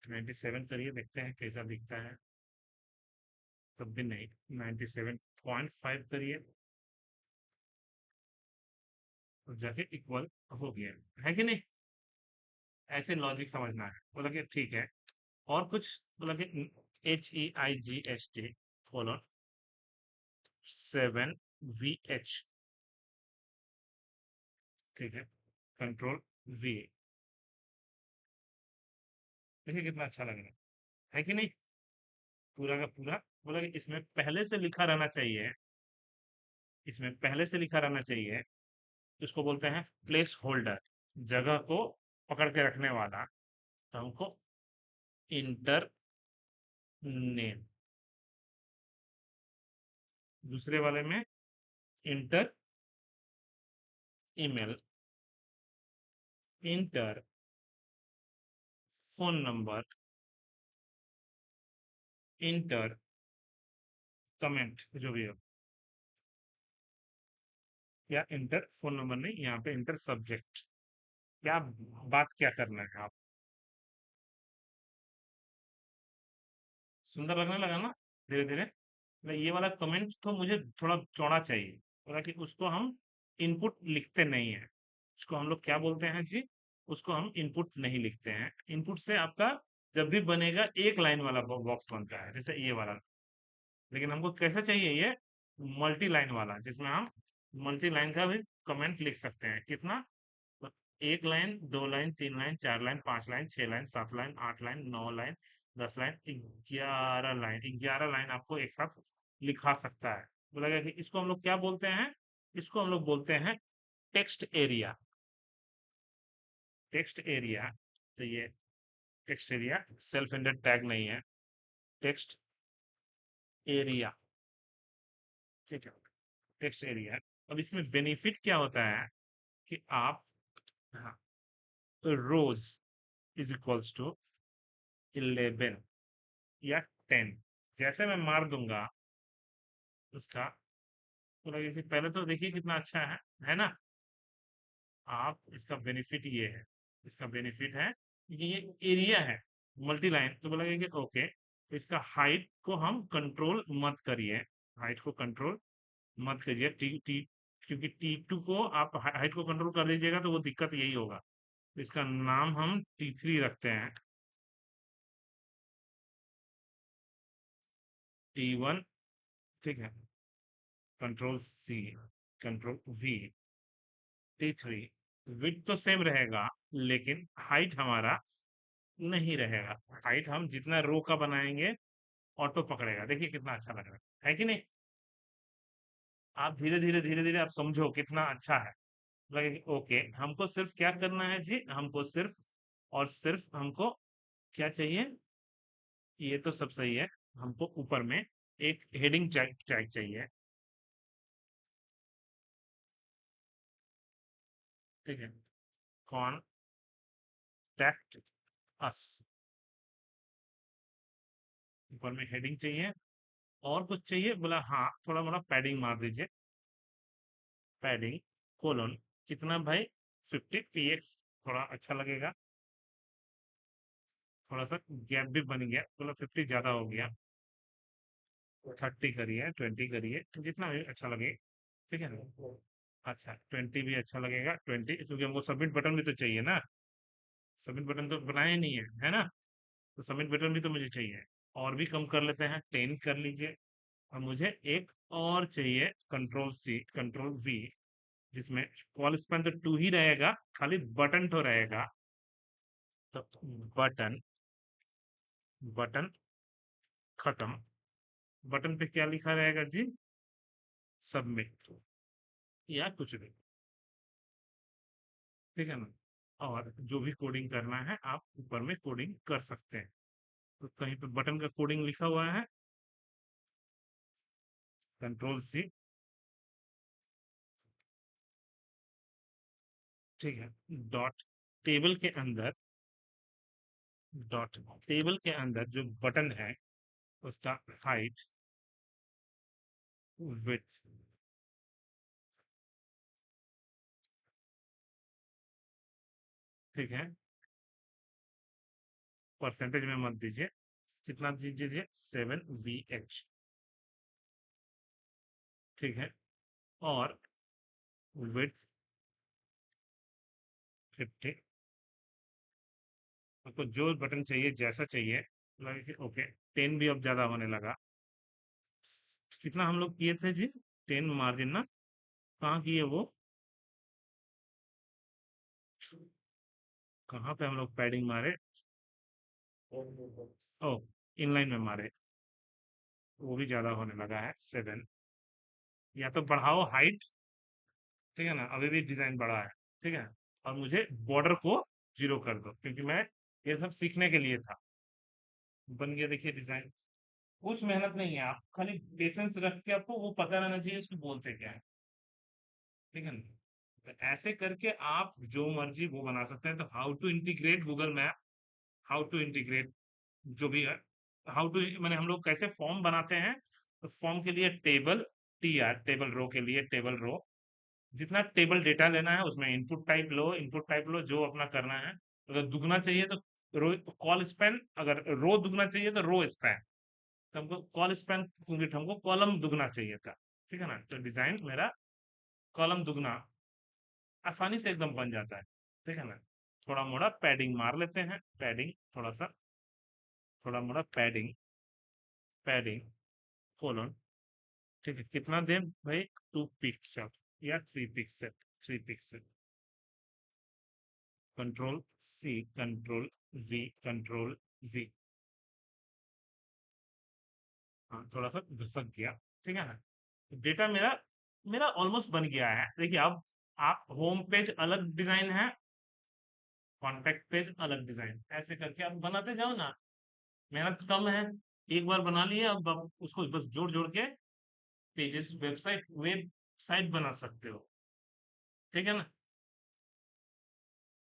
97 करिए, देखते हैं कैसा दिखता है। तब भी नहीं, 97.5 करिए, तो जाके इक्वल हो गया, है कि नहीं। ऐसे लॉजिक समझना है, बोला कि ठीक है। और कुछ, बोला कि HEIGHT कोलोन 7VH, ठीक है, कंट्रोल V। देखिए कितना अच्छा लग रहा है कि नहीं। पूरा का पूरा, बोला कि इसमें पहले से लिखा रहना चाहिए, इसमें पहले से लिखा रहना चाहिए। इसको बोलते हैं प्लेस होल्डर, जगह को पकड़ के रखने वाला। तो हमको इंटर नेम, दूसरे वाले में inter email, inter phone number, inter comment, जो भी हो, या इंटर फोन नंबर नहीं, यहाँ पे इंटर सब्जेक्ट। क्या बात, क्या करना है आप, सुंदर लगने लगा ना धीरे धीरे। ये वाला कमेंट तो मुझे थोड़ा चौड़ा चाहिए, बोला कि उसको हम इनपुट लिखते नहीं है। उसको हम लोग क्या बोलते हैं जी, उसको हम इनपुट नहीं लिखते हैं। इनपुट से आपका जब भी बनेगा एक लाइन वाला बॉक्स बनता है, जैसे ये वाला। लेकिन हमको कैसा चाहिए ये, मल्टी लाइन वाला, जिसमें हम मल्टी लाइन का भी कमेंट लिख सकते हैं। कितना, तो एक लाइन, दो लाइन, तीन लाइन, चार लाइन, पांच लाइन, छह लाइन, सात लाइन, आठ लाइन, नौ लाइन, 10 लाइन, 11 लाइन, 11 लाइन आपको एक साथ लिखा सकता है। बोला कि इसको हम लोग क्या बोलते हैं, इसको हम लोग बोलते हैं टेक्स्ट एरिया। टेक्स्ट एरिया, तो ये text area self ended tag नहीं है, टेक्स्ट एरिया, ठीक है, टेक्स्ट एरिया। अब इसमें बेनिफिट क्या होता है कि आप, हाँ, रोज इज इक्वल्स टू 11 या 10, जैसे मैं मार दूंगा उसका, पूरा ये पहले तो देखिए कितना अच्छा है ना। आप, इसका बेनिफिट ये है, इसका बेनिफिट है कि ये एरिया है मल्टी लाइन। तो बोला गया कि ओके, तो इसका हाइट को हम कंट्रोल मत करिए, हाइट को कंट्रोल मत करिए, टी टी क्योंकि T2 को आप हाइट को कंट्रोल कर दीजिएगा तो वो दिक्कत यही होगा। तो इसका नाम हम T3 रखते हैं, T1, ठीक है, control C, control V, T3। Width तो सेम रहेगा, लेकिन हाइट हमारा नहीं रहेगा। हाइट हम जितना रो का बनाएंगे ऑटो पकड़ेगा। देखिए कितना अच्छा लग रहा है कि नहीं। आप धीरे धीरे आप समझो कितना अच्छा है। लगे ओके, हमको सिर्फ क्या करना है जी, हमको सिर्फ और सिर्फ हमको क्या चाहिए, ये तो सब सही है। हमको ऊपर में एक हेडिंग टैग टैग चाहिए, ठीक है, कॉन्टैक्ट अस, ऊपर में हेडिंग चाहिए। और कुछ चाहिए? बोला हाँ, थोड़ा मोड़ा पैडिंग मार दीजिए। पैडिंग कोलोन कितना भाई? 50 px, थोड़ा अच्छा लगेगा। थोड़ा सा गैप भी बन गया, बोला 50 ज्यादा हो गया। 30 करिए, 20 करिए, जितना भी अच्छा लगे। ठीक है ना? अच्छा 20 भी अच्छा लगेगा, 20, क्योंकि हमको सबमिट बटन भी तो चाहिए ना। सबमिट बटन तो बनाया नहीं है ना? तो सबमिट बटन भी तो मुझे चाहिए। और भी कम कर लेते हैं, 10 कर लीजिए। और मुझे एक और चाहिए, कंट्रोल C कंट्रोल V, जिसमें कॉल स्पैन तो 2 ही रहेगा, खाली बटन तो रहेगा। तो बटन, बटन खत्म। बटन पे क्या लिखा रहेगा जी? सबमिट, या कुछ भी। ठीक है ना? और जो भी कोडिंग करना है आप ऊपर में कोडिंग कर सकते हैं। तो कहीं पे बटन का कोडिंग लिखा हुआ है, कंट्रोल C। ठीक है। डॉट टेबल के अंदर, डॉट टेबल के अंदर जो बटन है उसका हाइट, विड्थ। ठीक है। परसेंटेज में मत दीजिए, कितना दीजिए? 7VH। ठीक है। और विड्थ 50। आपको जो बटन चाहिए, जैसा चाहिए लगे कि ओके। 10 भी अब ज्यादा होने लगा। कितना हम लोग किए थे जी? 10 मार्जिन ना? कहाँ किए वो? कहाँ पे हम लोग पैडिंग मारे? ओ, इनलाइन में मारे। वो भी ज्यादा होने लगा है, 7। या तो बढ़ाओ हाइट। ठीक है ना? अभी भी डिजाइन बड़ा है। ठीक है। और मुझे बॉर्डर को 0 कर दो, क्योंकि मैं ये सब सीखने के लिए था। बन गया, देखिए डिजाइन। कुछ मेहनत नहीं है, आप खाली पेशेंस रख के आपको वो पता रहना चाहिए उसको बोलते क्या है। ठीक है ना? तो ऐसे करके आप जो मर्जी वो बना सकते हैं। तो how to integrate Google map, how to integrate जो भी है, हाउ टू मैंने हम लोग कैसे फॉर्म बनाते हैं। तो फॉर्म के लिए टेबल, TR, टेबल रो के लिए टेबल रो। जितना टेबल डेटा लेना है उसमें इनपुट टाइप लो, इनपुट टाइप लो, जो अपना करना है। अगर दुगना चाहिए तो रो कॉल स्पैन, अगर रो दुगना चाहिए तो रो स्पैन। तो हमको कॉल स्पैन, क्योंकि हमको कॉलम दुगना चाहिए था। ठीक है ना? तो डिजाइन मेरा कॉलम दुगना आसानी से एकदम बन जाता है। ठीक है ना? थोड़ा मोड़ा पैडिंग मार लेते हैं, पैडिंग थोड़ा सा, थोड़ा मोड़ा पैडिंग, पैडिंग कोलन। ठीक है। कितना दें भाई? 2 पिक्सल या 3 pixel? 3 pixel. Control C control V control V। हाँ, थोड़ा सा घसक गया। ठीक है ना? डेटा मेरा मेरा ऑलमोस्ट बन गया है। देखिए अब आप होम पेज अलग डिजाइन है, कॉन्टेक्ट पेज अलग डिजाइन, ऐसे करके आप बनाते जाओ ना। मेहनत कम है, एक बार बना लिए, अब आप उसको बस जोड़ जोड़ के पेजेस, वेबसाइट बना सकते हो। ठीक है ना?